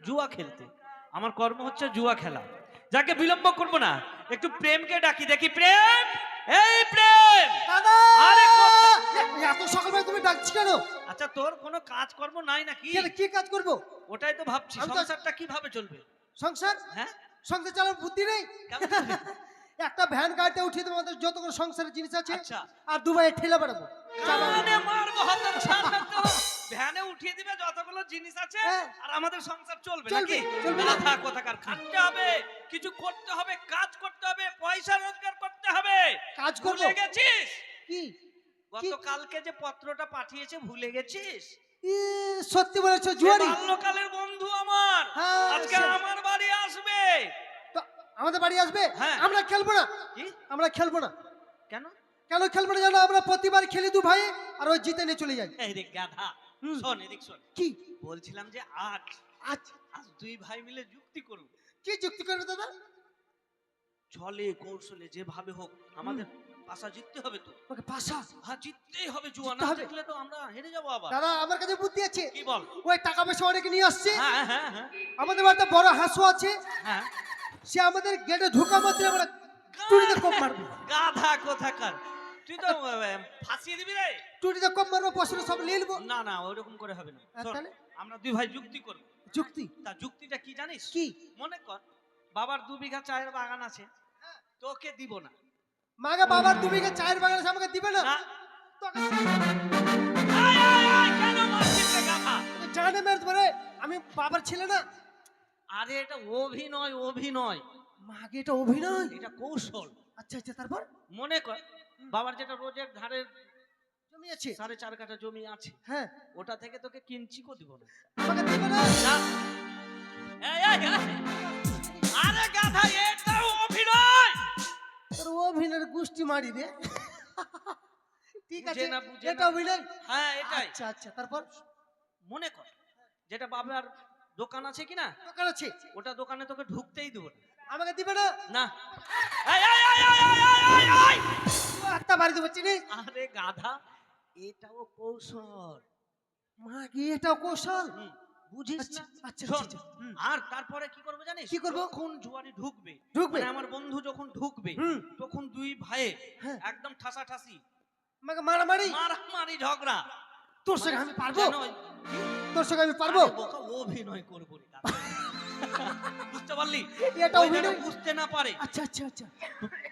জুয়া খেলতে। আমার কর্ম হচ্ছে জুয়া খেলা। যাকে বিলম্ব করব না, একটু প্রেমকে ডাকি, দেখি প্রেম, এই প্রেম। দাদা আরে এত সকালবেলা তুমি ডাকছি কেন? আচ্ছা, তোর কোনো কাজকর্ম নাই নাকি? কি কাজ করব? ওটাই তো ভাবছি, আমি তো- সংসারটা কিভাবে চলবে? সংসার হ্যাঁ, সংসার চালানোর বুদ্ধি নেই। কেমন চলবে? একটা ভ্যান গাড়িতে উঠিয়ে দেবো আমাদের যতগুলো সংসারের জিনিস আছে, আচ্ছা, আর দুবাই ঠেলে বেড়াবো। কানে মারবো হাতের ছানা তো। ভ্যানে উঠিয়ে দিবে যতগুলো জিনিস আছে, হ্যাঁ। আর আমাদের সংসার চলবে চলবে, নাকি? চলবে না। গাধা কোথাকার, খাটতে হবে, কিছু করতে হবে, কাজ করতে হবে, পয়সা রোজগার করতে হবে। কাজ করবো? ভুলে গেছিস? কি গতকালকে যে পত্রটা পাঠিয়েছে ভুলে গেছিস? ই, সত্যি বলেছো সে জুয়ারি? বাল্যকালের বন্ধু আমার, হ্যাঁ, আজকে আমার বাড়ি আসবে। তো আমাদের বাড়ি আসবে? হ্যাঁ। আমরা খেলবো না। কি? আমরা খেলবো না। কেন? কেন খেলবো না জানো? আমরা প্রতিবার খেলি দু ভাই, আর ওই জিতে নিয়ে চলে যাই। এই রে গাধা, হুম। শোন এদিক শোন। কি বলছিলাম যে আজ আজ আজ দুই ভাই মিলে যুক্তি করব। কি যুক্তি করবে দাদা? ছলে কৌশলে যেভাবে হোক আমাদের পাশা জিততে হবে তো। ওকে পাশা? হ্যাঁ, জিততেই হবে। জুয়া জিততে না হবে। দেখলে তো আমরা হেরে যাবো আবার। দাদা আমার কাছে বুদ্ধি আছে। কি বল? ওই টাকা পয়সা অনেক নিয়ে আসছে। হ্যাঁ হ্যাঁ হ্যাঁ আমাদের বাড়িতে বড় হাঁসও আছে। হ্যাঁ। সে আমাদের গেটে ঢোকা মাত্র আমরা টুটিতে কোপ মারবো। গাধা কোথাকার, তুই তো ফাঁসিয়ে দিবি রে। টুটিতে কোপ মারবো, পয়সা সব নিয়ে নেবো। না না, ওইরকম করে হবে না। আর শোন, তাহলে? আমরা দুই ভাই যুক্তি করব। যুক্তি? তা যুক্তিটা কি জানিস? কি? মনে কর বাবার 2 বিঘা চায়ের বাগান আছে, তোকে দিব না। মাগে বাবার 2 বিঘা চায়ের বাগান আছে, আমাকে দিবে না? না। তোকে আয় আয় আয়, কেন মারছিস রে গাধা? জানে মেরে ধরে, আমি বাবার ছেলে না। আরে এটা অভিনয়, অভিনয়। মাগে এটা অভিনয়। এটা কৌশল। আচ্ছা আচ্ছা, তারপর? মনে কর বাবার যেটা রোজের ধারে জমি আছে। 4.5 কাঠা জমি আছে, হ্যাঁ, ওটা থেকে তোকে কিঞ্চিকও দিব না। আমাকে দিবে না? না। এই এই এই। আরে গাধা, এটাও অভিনয়। তোর অভিনয়ের গুষ্টি মারি রে। ঠিক আছে, বুঝে না, বুঝে এটা না। অভিনয়। হ্যাঁ এটাই। আচ্ছা আচ্ছা, তারপর? মনে কর যেটা বাবার দোকান আছে কি না, দোকান আছে, ওটা দোকানে তোকে ঢুকতেই দিব না। আমাকে দিবে না? না। এই এই এই এই এই এই এই। একটা বাড়ি দেবো চিনি। আরে গাধা, এটাও কৌশল। মাগে এটাও কৌশল। বুঝিস আচ্ছা না? আচ্ছা শোন, আচ্ছা। আর তারপরে কি করবে জানিস? কি করবো? যখন জুয়ারি ঢুকবে, ঢুকবে? মানে আমার বন্ধু যখন ঢুকবে, হুম। তখন দুই ভাইয়ে হ্যাঁ। একদম ঠাসাঠাসি, আমাকে মারামারি? মারামারি ঝগড়া। তোর সঙ্গে আমি পারবো? কেন? তোর সঙ্গে আমি পারবো? আরে বোকা, অভিনয় করবো রে গাধা। বুঝতে পারলি? এটা ওই যেন অভিনয়? বুঝতে না পারে। আচ্ছা আচ্ছা আচ্ছা।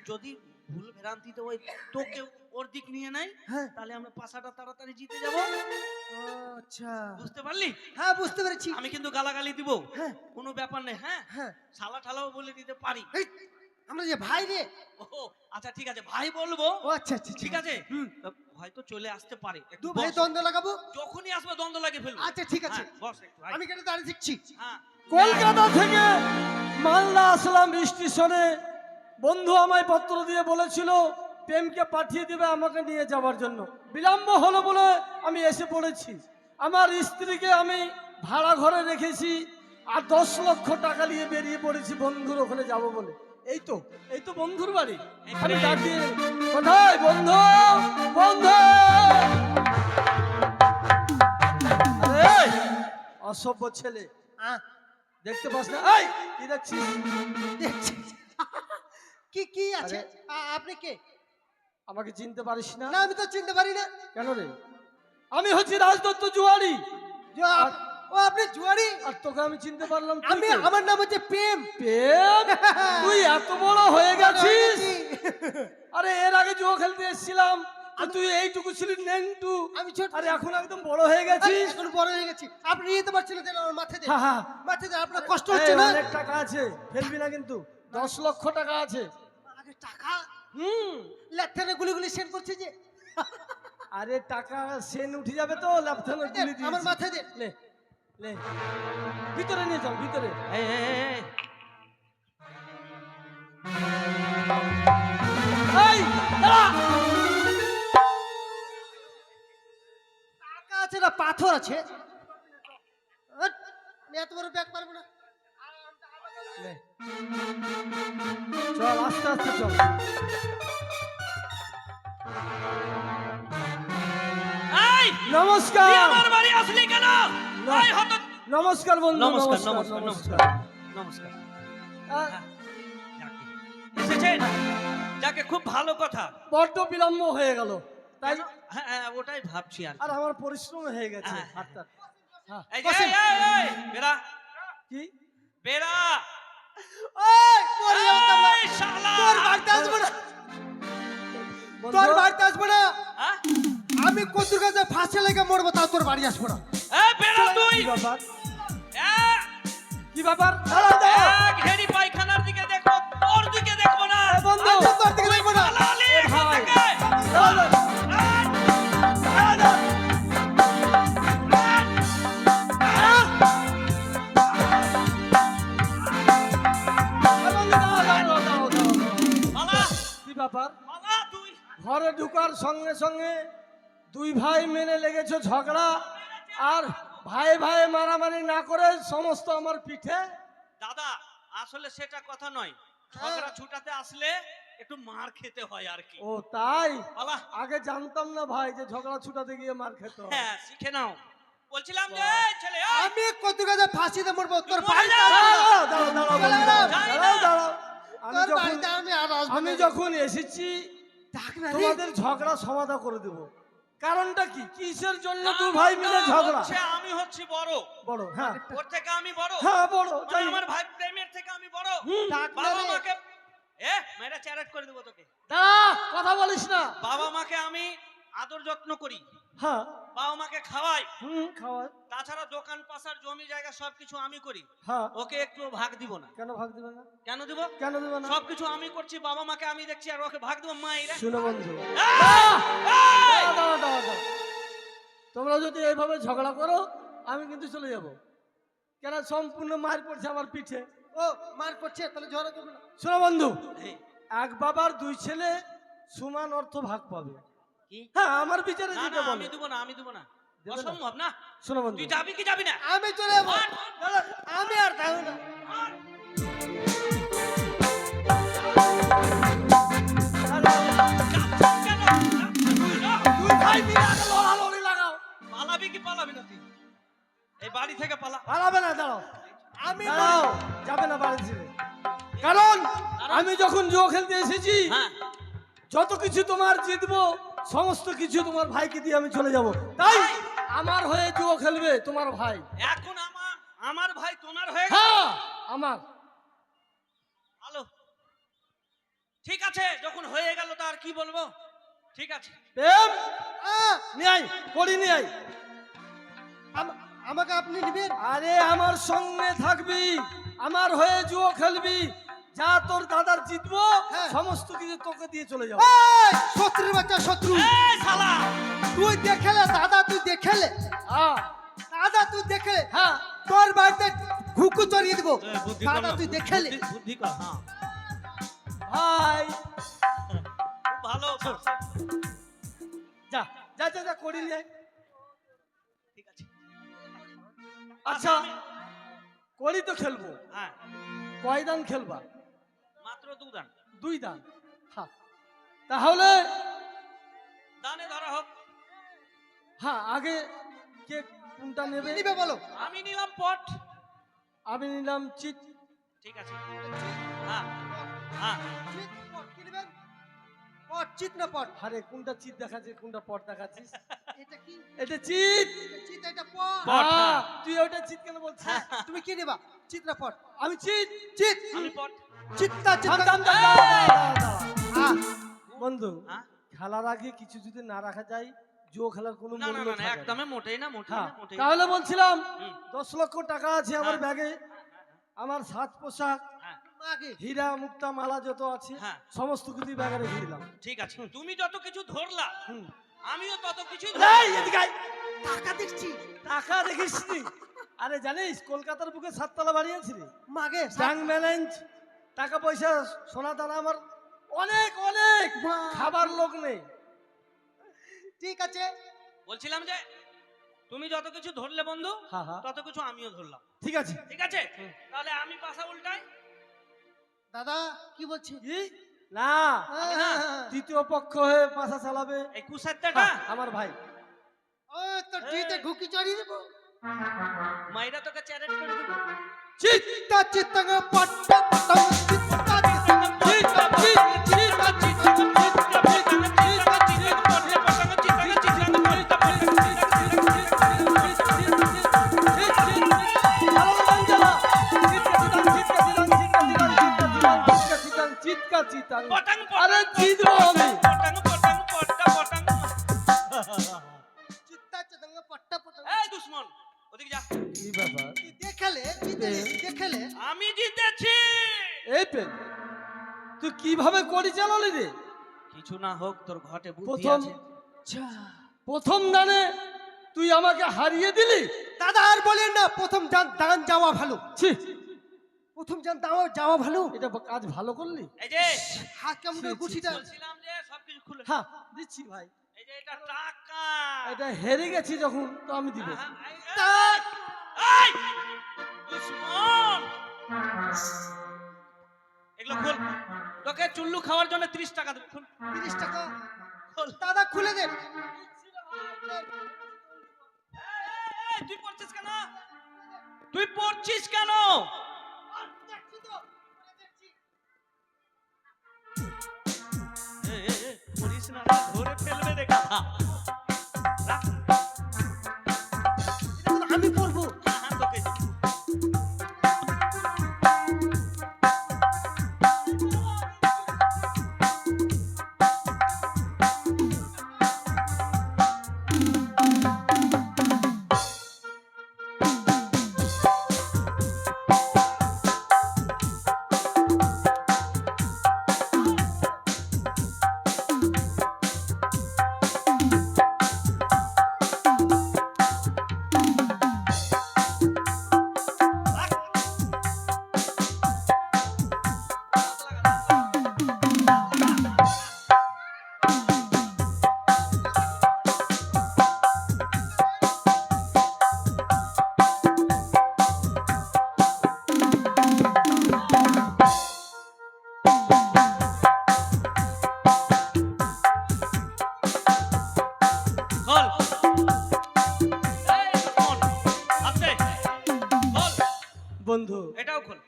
যদি ভুল ভ্রান্তিতে ওই তোকে ওর দিক নিয়ে নেয়, হ্যাঁ। তাহলে আমরা পাশাটা তাড়াতাড়ি জিতে যাব। আচ্ছা, বুঝতে পারলি? হ্যাঁ বুঝতে পেরেছি। আমি কিন্তু গালাগালি দিব, হ্যাঁ কোনো ব্যাপার নেই। হ্যাঁ, হ্যাঁ। শালা ঠালাও বলে দিতে পারি। এই, আমরা যে ভাই রে। ও আচ্ছা, ঠিক আছে, ভাই বলবো। ও আচ্ছা আচ্ছা, ঠিক আছে, হুম। হয়তো চলে আসতে পারে। একটু দু ভাই বস। দ্বন্দ্ব লাগাবো? যখনই আসবে দ্বন্দ্ব লাগে ফেলবো। আচ্ছা ঠিক আছে, হ্যাঁ, বস একটু, আয়। আমি কেটে দাঁড়িয়ে দেখছি। হ্যাঁ। কলকাতা থেকে মালদা আসলাম স্টেশনে। বন্ধু আমায় পত্র দিয়ে বলেছিল প্রেমকে পাঠিয়ে দিবে আমাকে নিয়ে যাওয়ার জন্য। বিলম্ব হলো বলে আমি এসে পড়েছি। আমার স্ত্রীকে আমি ভাড়া ঘরে রেখেছি, আর 10 লক্ষ টাকা নিয়ে বেরিয়ে পড়েছি বন্ধুর ওখানে যাব বলে। এই তো বন্ধুর বাড়ি। আমি ডাক দিয়ে, কোথায় বন্ধু? বন্ধু! আরে অসভ্য ছেলে, দেখতে পাস না? এই কি দেখছিস? দেখছি। কি কি আছে? আরে। আপনি কে? আমাকে চিনতে পারিস না? না আমি তো চিনতে পারি না। কেন রে? আমি হচ্ছি রাজদত্ত জুয়ারি। যে ও আপনি জুয়ারি? আর তোকে আমি চিনতে পারলাম? আমি, আমার নাম হচ্ছে প্রেম। প্রেম? তুই এত বড় হয়ে গেছিস? আরে এর আগে জুয়া খেলতে এসেছিলাম, আর তুই এইটুকু ছিলি নেংটু। আমি ছোট। আরে এখন একদম বড় হয়ে গেছিস। এখন বড় হয়ে গেছি। আপনি নিতে পারছেন না, আমার মাথায় দেন। হ্যাঁ হ্যাঁ, মাথায় দেন, আপনার কষ্ট হচ্ছে এই না? অনেক টাকা আছে, ফেলবি না কিন্তু। 10 লক্ষ টাকা আছে। আগে টাকা হুম। লেফটেনে গুলি গুলি সেন্ড করছে যে। আরে টাকা সেন উঠে যাবে তো, ল্যাপটপে গুলি দিয়েছি। আমার মাথায় দেন। লে লে, ভিতরে নিয়ে চল, ভিতরে। এই এই এই, এই দাঁড়া! টাকা আছে না পাথর আছে? হাট, আমি এত বড় ব্যাগ পারবো না। লে। চল আস্তে আস্তে চল। এই, নমস্কার। তুই আমার বাড়ি আসলি কেন? না। এই হত নমস্কার বন্ধু, নমস্কার নমস্কার নমস্কার নমস্কার। নমস্কার আহ, যাকে এসেছেন, যাকে খুব ভালো কথা। বড্ড বিলম্ব হয়ে গেল, তাই কেন? হ্যাঁ হ্যাঁ, ওটাই ভাবছি আর কি। আর আমার পরিশ্রম হয়ে গেছে হ্যাঁ, হ্যাঁ। হাতটা। হ্যাঁ, এই যে, বসেন। এই, বেরা কি বেরা ওই মরে যাবো তো আমরা। এই শালা! তোর বাড়িতে আসবো না, বন্ধু, তোর বাড়িতে আসবো না। হ্যাঁ? আমি কচুর কাছে ফাঁসে লেগে মরবো, তাও তোর বাড়ি আসবো না। এই বেরা তুই! কি ব্যাপার? এক, কি ব্যাপার? দাঁড়াও, দাঁড়াও। এক হেরি পায়খানার দিকে দেখো, তোর দিকে দেখবো না। এ বন্ধু, আমি তোর দিকে দেখবো না। পালালি এ এখান ভাই, থেকে। দাঁড়াও, দাঁড়াও। এই, দাঁড়াও, দাঁড়াও। এ বন্ধু, দাঁড়াও, দাঁড়াও, দাঁড়াও, দাঁড়াও। পালা, কি ব্যাপার? পালা তুই। ঘরে ঢুকার সঙ্গে সঙ্গে দুই ভাই মেনে লেগেছে ঝগড়া, আর ভাই ভাই মারামারি না করে সমস্ত আমার পিঠে। দাদা, আসলে সেটা কথা নয়, ঝগড়া ছুটাতে আসলে একটু মার খেতে হয় আর কি। ও তাই? পালা। আগে জানতাম না ভাই যে ঝগড়া ছুটাতে গিয়ে মার খেতে হয়। হ্যাঁ, শিখে নাও। বলছিলাম যে এই ছেলে, এই, আমি কচুর কাছে ফাঁসিতে মরবো, তোর তুই বাড়িতে মরে যা। আসবো না। দাঁড়াও, দাঁড়াও, দাঁড়াও, চলে বন্ধু, গেলাম। যাই দাঁড়াও, না। দাঁড়াও। আমি তোর যখন বাড়িতে আমি আর আসবো আমি না। যখন এসেছি ডাক না রে। তোমাদের ঝগড়া সমাধান করে দেব। কারণটা কি, কিসের জন্য দুই ভাই মিলে ঝগড়া? হচ্ছে আমি হচ্ছি বড়, বড়, হ্যাঁ ওর থেকে আমি বড়। হ্যাঁ বড়, মানে তাই। আমার ভাই প্রেমের থেকে আমি বড়। ডাক না বাবা রে। মাকে মেয়েরা চ্যারেট করে দেবো তোকে। দাঁড়া, কথা বলিস না। বাবা মাকে আমি আদর যত্ন করি, হ্যাঁ, বাবা মাকে খাওয়াই, খাওয়া, তাছাড়া দোকান পাশার জমি জায়গা সবকিছু আমি করি। হ্যাঁ। ওকে একটু ভাগ দিব না। কেন ভাগ দিবে না? কেন দিব? কেন দিবে না? সবকিছু আমি করছি, বাবা মাকে আমি দেখছি, আর ওকে ভাগ দিব মায়েরা। শুনো বন্ধু, এই! দাঁড়াও, দাঁড়াও, দাঁড়াও, দাঁড়াও। তোমরা যদি এইভাবে ঝগড়া করো আমি কিন্তু চলে যাব, কেন সম্পূর্ণ মার পড়ছে আমার পিঠে। ও মার করছে, তাহলে ঝগড়া করবো না। শোনো বন্ধু, এই, এক বাবার দুই ছেলে সমান অর্থ ভাগ পাবে। কি? হ্যাঁ, আমার বিচারে না যেটা না, আমি বলে। দিব না, আমি দিব না, দেবে না? অসম্ভব না। শোনো বন্ধু, তুই যাবি কি যাবি না? আমি চলে যাবো। মার, আমি আর থাকবো না। মার। যাচ্ছিস কেন? তুই না। দুই ভাই মিলে আগে লড়ালড়ি লাগাও। পালাবি কি পালাবি না তুই? এই বাড়ি থেকে পালা। পালাবে না, দাঁড়াও, আমি দাঁড়াও, যাবে না বাড়ি ছেড়ে। কারণ আমি যখন জুয়া খেলতে এসেছি, হ্যাঁ, যত কিছু তোমার জিতবো সমস্ত কিছু তোমার ভাইকে দিয়ে আমি চলে যাব। তাই আমার হয়ে জুয়া খেলবে তোমার ভাই। এখন আমার ভাই তোমার হয়ে গেল। হ্যাঁ, আমার। ভালো, ঠিক আছে, যখন হয়ে গেল তা আর কি বলবো। ঠিক আছে, প্রেম আহ, নিয়ে আয়, করি নিয়ে আয়। আমাকে আপনি নিবেন? আরে আমার সঙ্গে থাকবি, আমার হয়ে জুয়া খেলবি, যা তোর দাদার জিতবো হ্যাঁ। সমস্ত কিছু তোকে দিয়ে চলে যাবো। এই, শত্রুর বাচ্চা শত্রু। এই শালা, তুই দেখেলে দাদা, তুই দেখেলে হ্যাঁ, দাদা, তুই দেখে হ্যাঁ, তোর বাড়িতে ঘুকু চড়িয়ে দেবো। বুদ্ধি দাদা, তুই দেখেলে বুদ্ধি কর। হ্যাঁ, ভাই খুব ভালো। যা যা যা, যা করি নিয়ে আয়। ঠিক আছে, আচ্ছা, করি তো খেলবো। হ্যাঁ, কয় দান খেলবা? মাত্র 2 দান। 2 দান। হ্যাঁ, তাহলে দানে ধরা হোক। হ্যাঁ, আগে কে কোনটা নেবে? নিবে বলো। আমি নিলাম পট। আমি নিলাম চিট। ঠিক আছে, হ্যাঁ হ্যাঁ, চিত, পট, কি নিবেন? পট, চিত না পট? আরে কোনটা চিট দেখাচ্ছিস, কোনটা পট দেখাচ্ছিস? এটা কি? এটা চিট। এটা চিত, এটা পট। পট, হ্যাঁ, হ্যাঁ। তুই ওটা চিট কেন বলছিস? হ্যাঁ, তুমি কি নিবা? চিত না পট? আমি চিট। চিত। আমি পট। চিত্তা, থাম, চিত্তা। থাম, থাম, দাঁড়া, দাঁড়া, দাঁড়া। আহ, বন্ধু, হ্যাঁ? খেলার আগে কিছু যদি না রাখা যায় জুয়ো খেলার কোনো না না মূল্য না, থাকে না। একদমই মোটেই না, মোটেই হ্যাঁ, না, মোটেই না। তাহলে বলছিলাম হুম, 10 লক্ষ টাকা আছে আমার হ্যাঁ। ব্যাগে, আমার সাজ পোশাক, হ্যাঁ, আগে। হীরা মুক্তা মালা যত আছে হ্যাঁ। সমস্ত কিছু ব্যাগে রেখে দিলাম। ঠিক আছে, তুমি যত কিছু ধরলা হুম। আমিও তত কিছু এই, এদিকে আয়। টাকা দেখছি। টাকা দেখিস নি? আরে জানিস কলকাতার বুকে 7 তলা বাড়ি আছে রে। মাগে। ব্যাংক ব্যালেন্স, টাকা পয়সা, সোনা দানা আমার অনেক অনেক, বাহ। খাবার লোক নেই। ঠিক আছে। বলছিলাম যে তুমি যত কিছু ধরলে বন্ধু, হ্যাঁ, হ্যাঁ, তত কিছু আমিও ধরলাম। ঠিক আছে। ঠিক আছে, তাহলে আমি পাশা উল্টাই। দাদা কি বলছে? কি? না, আমি না। তৃতীয় পক্ষ হয়ে পাশা চালাবে। এই কুসাত্তাটা আমার ভাই। ও তো জিতে ঘুকি চড়িয়ে দেবো। মাইরা তোকে চ্যারেট করে দেবো। চিত্তা চিত্তাঙ্গ পট্টা পট্টাঙ্গ চিত্তা চিত্তাঙ্গ আরে জিতবো আমি। চিত্তা চিত্তাঙ্গ পট্টা পট্টাঙ্গ। এই দুশমন, ওদিকে যা। কি ব্যাপার? তুই দেখালে দেখালে আমি জিতেছি। এই পেন তুই কিভাবে করি চালালি রে? কিছু না হোক, তোর ঘটে বুদ্ধি প্রথম আছে। প্রথম দানে তুই আমাকে হারিয়ে দিলি। দাদা আর বলেন না, প্রথম দান যাওয়া ভালো। ছি, প্রথম যাওয়া ভালো। এটা কাজ ভালো করলি। এই যে হাত কেমন করে ছি, ছি, গুছিটা। বলছিলাম যে সবকিছু খুলে। হ্যাঁ দিচ্ছি ভাই। এই যে এটা টাকা। এটা হেরে গেছি যখন তো আমি দিব। এই দুশমন, এগুলো খোল। তোকে চুল্লু খাওয়ার জন্য 30 টাকা দেব। খোল 30 টাকা খোল। দাদা খুলে দেন। এই, তুই পড়ছিস কেন? তুই পড়ছিস কেন? পড়িস না, ধরে ফেলবে রে গাধা। রাখ। আমি পড়বো। হ্যাঁ, তোকে। খোল। এই দুশমন, আস্তে। খোল। বন্ধু এটাও খোল।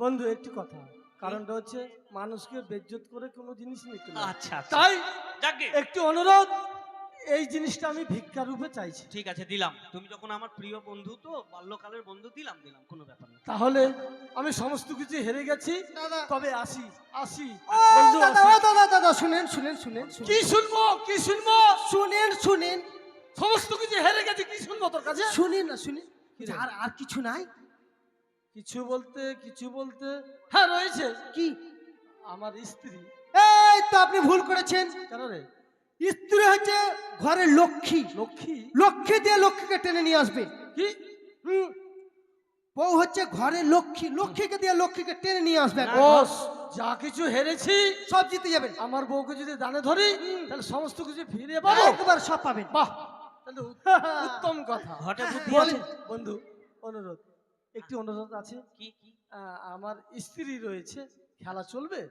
বন্ধু একটি কথা, কারণটা হচ্ছে মানুষকে বেজ্জত করে কোনো জিনিস নিতে না। আচ্ছা আচ্ছা। তাই যাকগে। একটি অনুরোধ, এই জিনিসটা আমি ভিক্ষা রূপে চাইছি। ঠিক আছে, দিলাম। তুমি যখন আমার প্রিয় বন্ধু, তো বাল্যকালের বন্ধু, দিলাম কোনো ব্যাপার না। তাহলে আমি সমস্ত কিছু হেরে গেছি, দাদা তবে আসি আসি ও বন্ধু, দাদা আসি। ও দাদা দাদা শুনেন শুনেন শুনেন কি শুনবো কি শুনবো? শুনেন শুনেন সমস্ত কিছু হেরে গেছি, কি শুনবো তোর কাছে? শুনেন না শুনেন। কি রে? আর আর কিছু নাই? কিছু বলতে হ্যাঁ রয়েছে। কি? আমার স্ত্রী। এই তো আপনি ভুল করেছেন। কেন রে? স্ত্রী হচ্ছে ঘরের লক্ষ্মী। লক্ষ্মী? লক্ষ্মী দিয়ে লক্ষ্মীকে টেনে নিয়ে আসবে। কি? হুম। বউ হচ্ছে ঘরের লক্ষ্মী, লক্ষ্মীকে দিয়ে লক্ষ্মীকে টেনে নিয়ে আসবে। ও যা কিছু হেরেছি সব জিতে যাবেন। আমার বউকে যদি দানে ধরি তাহলে সমস্ত কিছু ফিরে পাবো। একবার সব পাবেন। বাহ, তাহলে উত্তম কথা। ঘটে বুদ্ধি বলি, আছে। বন্ধু অনুরোধ, একটি অনুরোধ আছে। কি কি? আমার স্ত্রী রয়েছে, খেলা চলবে?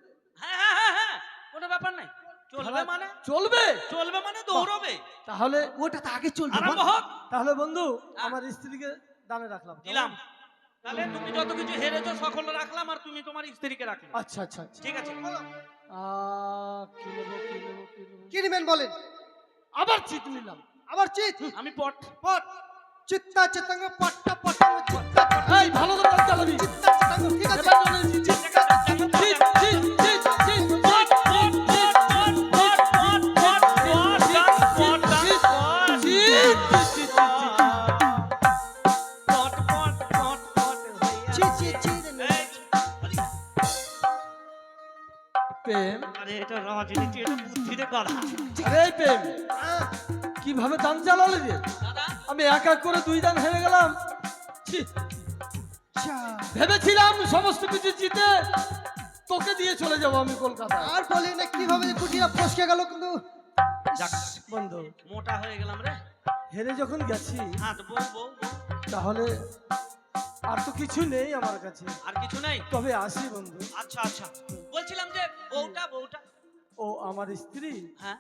হ্যাঁ হ্যাঁ হ্যাঁ হ্যাঁ, কোনো ব্যাপার নাই। চলবে খেলা মানে? চলবে। চলবে মানে দৌড়বে। তাহলে ওটা তো আগে চলবে। আরম্ভ হোক। তাহলে বন্ধু আমার স্ত্রীকে দানে রাখলাম। দিলাম। তাহলে তুমি যত কিছু হেরেছো সকল রাখলাম, আর তুমি তোমার স্ত্রীকে রাখলে। আচ্ছা আচ্ছা আচ্ছা। ঠিক আছে। কি নেবো কি নেবো কি নেবো? কি নেবেন বলেন? আবার চিত নিলাম। আবার চিত। আমি পট। পট চিত্তা চিত্তাঙ্গ পট্টা পট্টাঙ্গ চিত্তা এই ভালো করে কাজ চালাবি। চিত্তা চিত্তাঙ্গ ঠিক আছে। এবার চলে চিত চিত চিত চিত চিত পট পট পট পট পট পট পট পট পট পট চিত। পট পট পট পট চিত চিত চিত। প্রেম, আরে এটা রাজনীতি, এটা বুদ্ধিরে গাধা। আরে এই প্রেম কিভাবে দান চালালি রে? দাদা আমি এক এক করে 2 দান হেরে গেলাম। ছি, আচ্ছা ভেবেছিলাম সমস্ত কিছু জিতে তোকে দিয়ে চলে যাবো আমি কলকাতা। আর বলি না কিভাবে কুটিরা ফসকে গেল কিন্তু। যাক, বন্ধু মোটা হয়ে গেলাম রে। হেরে যখন গেছি হ্যাঁ তো বউ বউ বউ। তাহলে আর তো কিছু নেই আমার কাছে, আর কিছু নেই? তবে আসি বন্ধু। আচ্ছা আচ্ছা, বলছিলাম যে বউটা বউটা। ও আমার স্ত্রী। হ্যাঁ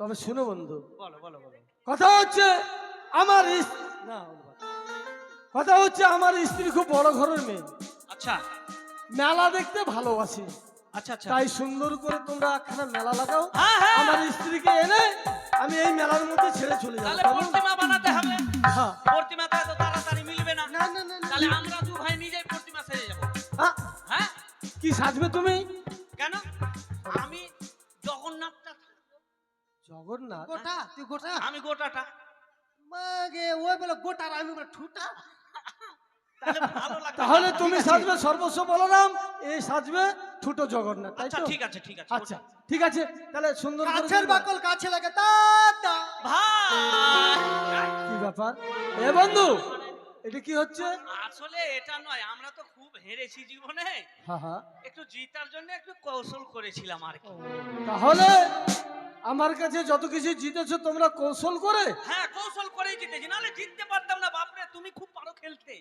তবে শুনো বন্ধু, বলো বলো বলো। কথা হচ্ছে আমার না কথা হচ্ছে আমার স্ত্রী খুব বড় ঘরের মেয়ে, আচ্ছা মেলা দেখতে ভালোবাসে, আচ্ছা আচ্ছা তাই সুন্দর করে তোমরা একখানা মেলা লাগাও। হ্যাঁ, হ্যাঁ। আমার স্ত্রীকে এনে আমি এই মেলার মধ্যে ছেড়ে চলে যাবো। তাহলে প্রতিমা বানাতে হবে। হ্যাঁ। প্রতিমা তো এত তাড়াতাড়ি মিলবে না। না না না না। তাহলে আমরা দু ভাই নিজেই প্রতিমা সেজে যাবো। হ্যাঁ? হ্যাঁ কি সাজবে তুমি? কেন? আমি জগন্নাথটা থাকবো। জগন্নাথ? গোটা তুই গোটা আমি গোটাটা। মাগে ওই বলে গোটা আর আমি বলে ঠুটা। তাহলে ভালো লাগবে। তাহলে তুমি সাজবে সর্বস্ব বলরাম, এই সাজবে ছোট জগন্নাথ, তাই আচ্ছা তো? ঠিক আছে ঠিক আছে। আচ্ছা ঠিক আছে, তাহলে সুন্দর করে কাছের দিবা। বাকল কাছে লাগে দাদা। ভাই কি ব্যাপার এ বন্ধু, এটা কি হচ্ছে? আসলে এটা নয়, আমরা তো খুব হেরেছি জীবনে, হ্যাঁ হ্যাঁ। একটু জিতার জন্য একটু কৌশল করেছিলাম আর কি। তাহলে আমার কাছে যত কিছু জিতেছো তোমরা কৌশল করে? হ্যাঁ কৌশল করেই জিতেছি, নাহলে জিততে পারতাম না। বাপরে তুমি খুব পারো খেলতে,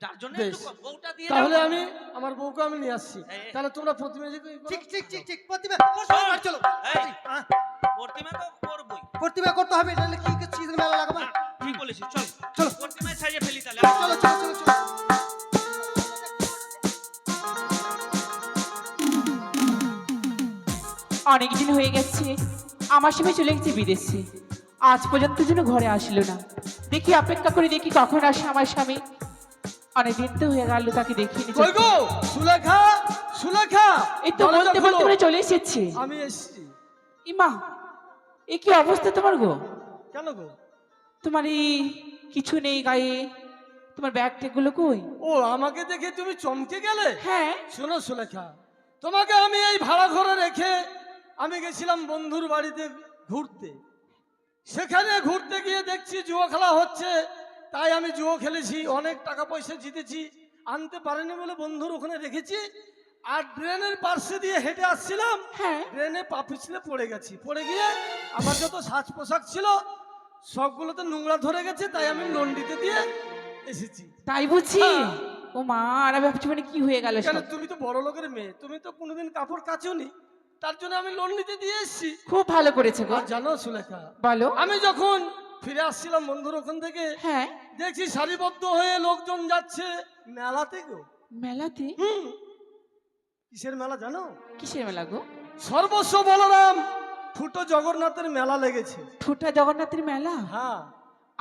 যার জন্য বেশ। একটু বউটা দিয়ে তাহলে দাও। আমি আমার বউকে আমি নিয়ে আসছি, এই। তাহলে তোমরা প্রতিমা ঠিক ঠিক ঠিক ঠিক প্রতিভা শোন। চলো এই, প্রতিমা তো করবই। প্রতিভা করতে হবে, নাহলে কি চিজ মেলা লাগাবো। হ্যাঁ, ঠিক বলেছিস, চল চলো। প্রতিমায় সাজিয়ে ফেলি তাহলে। চলো চলো চলো চলো। অনেকদিন হয়ে গেছে আমার স্বামী চলে গেছে বিদেশে, আজ পর্যন্ত যেন ঘরে আসলো না। দেখি অপেক্ষা করে দেখি কখন আসে আমার স্বামী। অনেকদিন তো হয়ে গেল তাকে দেখিনি। কই গো সুলেখা, সুলেখা এই তো দরজা বলতে বলতে খোলো। বলে চলে এসেছে। আমি এসছি। ইমা, এ কি অবস্থা তোমার গো? কেন গো? তোমার এই কিছু নেই গায়ে, তোমার ব্যাগ ট্যাগুলো কই? ও আমাকে দেখে তুমি চমকে গেলে? হ্যাঁ শোনো সুলেখা, তোমাকে আমি এই ভাড়া ঘরে রেখে আমি গেছিলাম বন্ধুর বাড়িতে ঘুরতে। সেখানে ঘুরতে গিয়ে দেখছি জুয়া খেলা হচ্ছে, তাই আমি জুয়া খেলেছি, অনেক টাকা পয়সা জিতেছি। আনতে পারিনি বলে বন্ধুর ওখানে রেখেছি। আর ড্রেনের পার্শ্বে দিয়ে হেঁটে আসছিলাম, হ্যাঁ ড্রেনে পা পিছলে পড়ে গেছি। পড়ে গিয়ে আমার যত সাজ পোশাক ছিল সবগুলোতে নোংরা ধরে গেছে, তাই আমি লন্ডিতে দিয়ে এসেছি। তাই বুঝি। হ্যাঁ। ও মা, আর ভাবছি মানে কি হয়ে গেল কেন, সব। তুমি তো বড় লোকের মেয়ে, তুমি তো কোনোদিন কাপড় কাচোনি, তার জন্য আমি লোন নিতে দিয়ে এসেছি। খুব ভালো করেছে গো। আর জানো সুলেখা, বলো। আমি যখন ফিরে আসছিলাম বন্ধুর ওখান থেকে, হ্যাঁ দেখছি সারিবদ্ধ হয়ে লোকজন যাচ্ছে মেলাতে গো। মেলাতে? হুম। কিসের মেলা জানো? কিসের মেলা গো? সর্বস্ব বলরাম ফুটো জগন্নাথের মেলা লেগেছে। ছোটা জগন্নাথের মেলা? হ্যাঁ,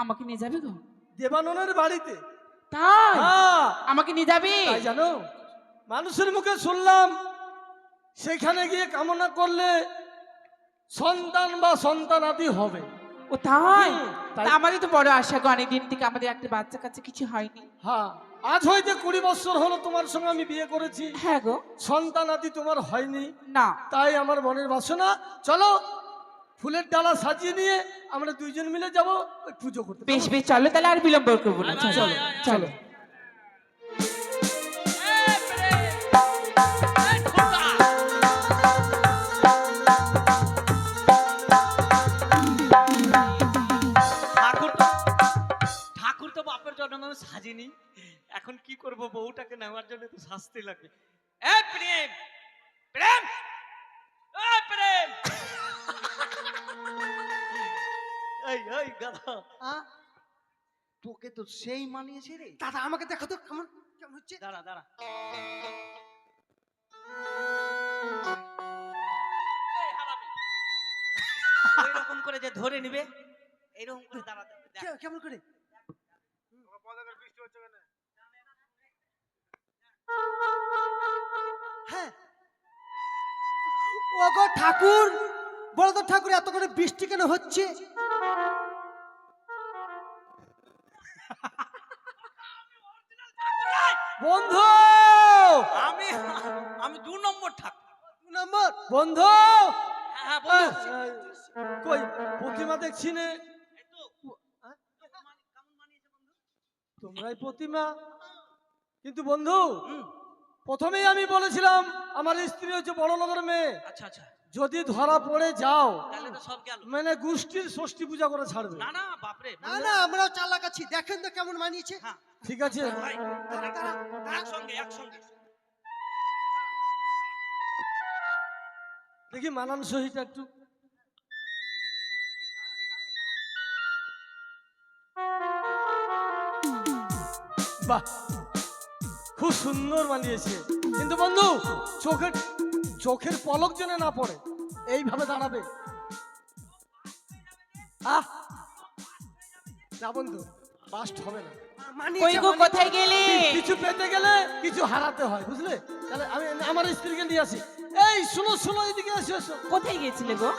আমাকে নিয়ে যাবে গো? দেবাননের বাড়িতে। তাই? হ্যাঁ, আমাকে নিয়ে যাবে? তাই জানো, মানুষের মুখে শুনলাম সেখানে গিয়ে কামনা করলে সন্তান বা সন্তানাদি হবে। ও তাই? তাই। তা আমাদের তো বড় আশা গো, অনেকদিন থেকে আমাদের একটা বাচ্চা কাছে কিছু হয়নি। হ্যাঁ, আজ হইতে 20 বছর হলো তোমার সঙ্গে আমি বিয়ে করেছি, হ্যাঁ গো। সন্তানাদি তোমার হয়নি, না তাই আমার মনের বাসনা। চলো ফুলের ডালা সাজিয়ে নিয়ে আমরা দুইজন মিলে যাব ওই পুজো করতে। বেশ বেশ, চলো তাহলে আর বিলম্ব করবো না। চলো চলো চলো। ঠাকুর ঠাকুর তো বাপের জন্য আমি সাজিনি, এখন কি করব, বউটাকে নেওয়ার জন্য তো শাস্তি লাগবে। এ প্রেম, প্রেম, এ প্রেম, এই এই গাধা, তোকে তো সেই মানিয়েছে রে দাদা। আমাকে দেখো তো কেমন কেমন হচ্ছে। দাঁড়া দাঁড়া। এই হারামি, ওইরকম করে যে ধরে নিবে, এইরকম করে দাঁড়াতে হবে, দেখ। কেমন করে? হ্যাঁ, ওগো ঠাকুর, বলো তো ঠাকুর, এত করে বৃষ্টি কেন হচ্ছে? বন্ধু, আমি আমি 2 নম্বর ঠাকুর। 2 নম্বর বন্ধু, হ্যাঁ বন্ধু, কই প্রতিমা দেখছি নে? এই তো, কেমন মানিয়েছে বন্ধু? তোমরাই প্রতিমা। কিন্তু বন্ধু, হুম, প্রথমেই আমি বলেছিলাম আমার স্ত্রী হচ্ছে বড় লোকের মেয়ে, আচ্ছা আচ্ছা, যদি ধরা পড়ে যাও তাহলে তো সব গেল। মানে গোষ্ঠীর ষষ্ঠী পূজা করে ছাড়বে। না না বাপরে, না না, আমরাও চালাক আছি, দেখেন তো কেমন মানিয়েছে। হ্যাঁ ঠিক আছে, ভাই, দাঁড়া দাঁড়া, একসঙ্গে একসঙ্গে। দেখি মানান সহিটা একটু। বাহ, খুব সুন্দর বানিয়েছে, কিন্তু বন্ধু চোখের চোখের পলক যেন না পড়ে, এইভাবে দাঁড়াবে। আহ না বন্ধু, বাস্ট হবে না। কই গো, কোথায় গেলে? কিছু পেতে গেলে কিছু হারাতে হয়, বুঝলে? তাহলে আমি আমার স্ত্রীকে নিয়ে আসি। এই শুনো শুনো, এদিকে এসো এসো। কোথায় গেছিলে গো?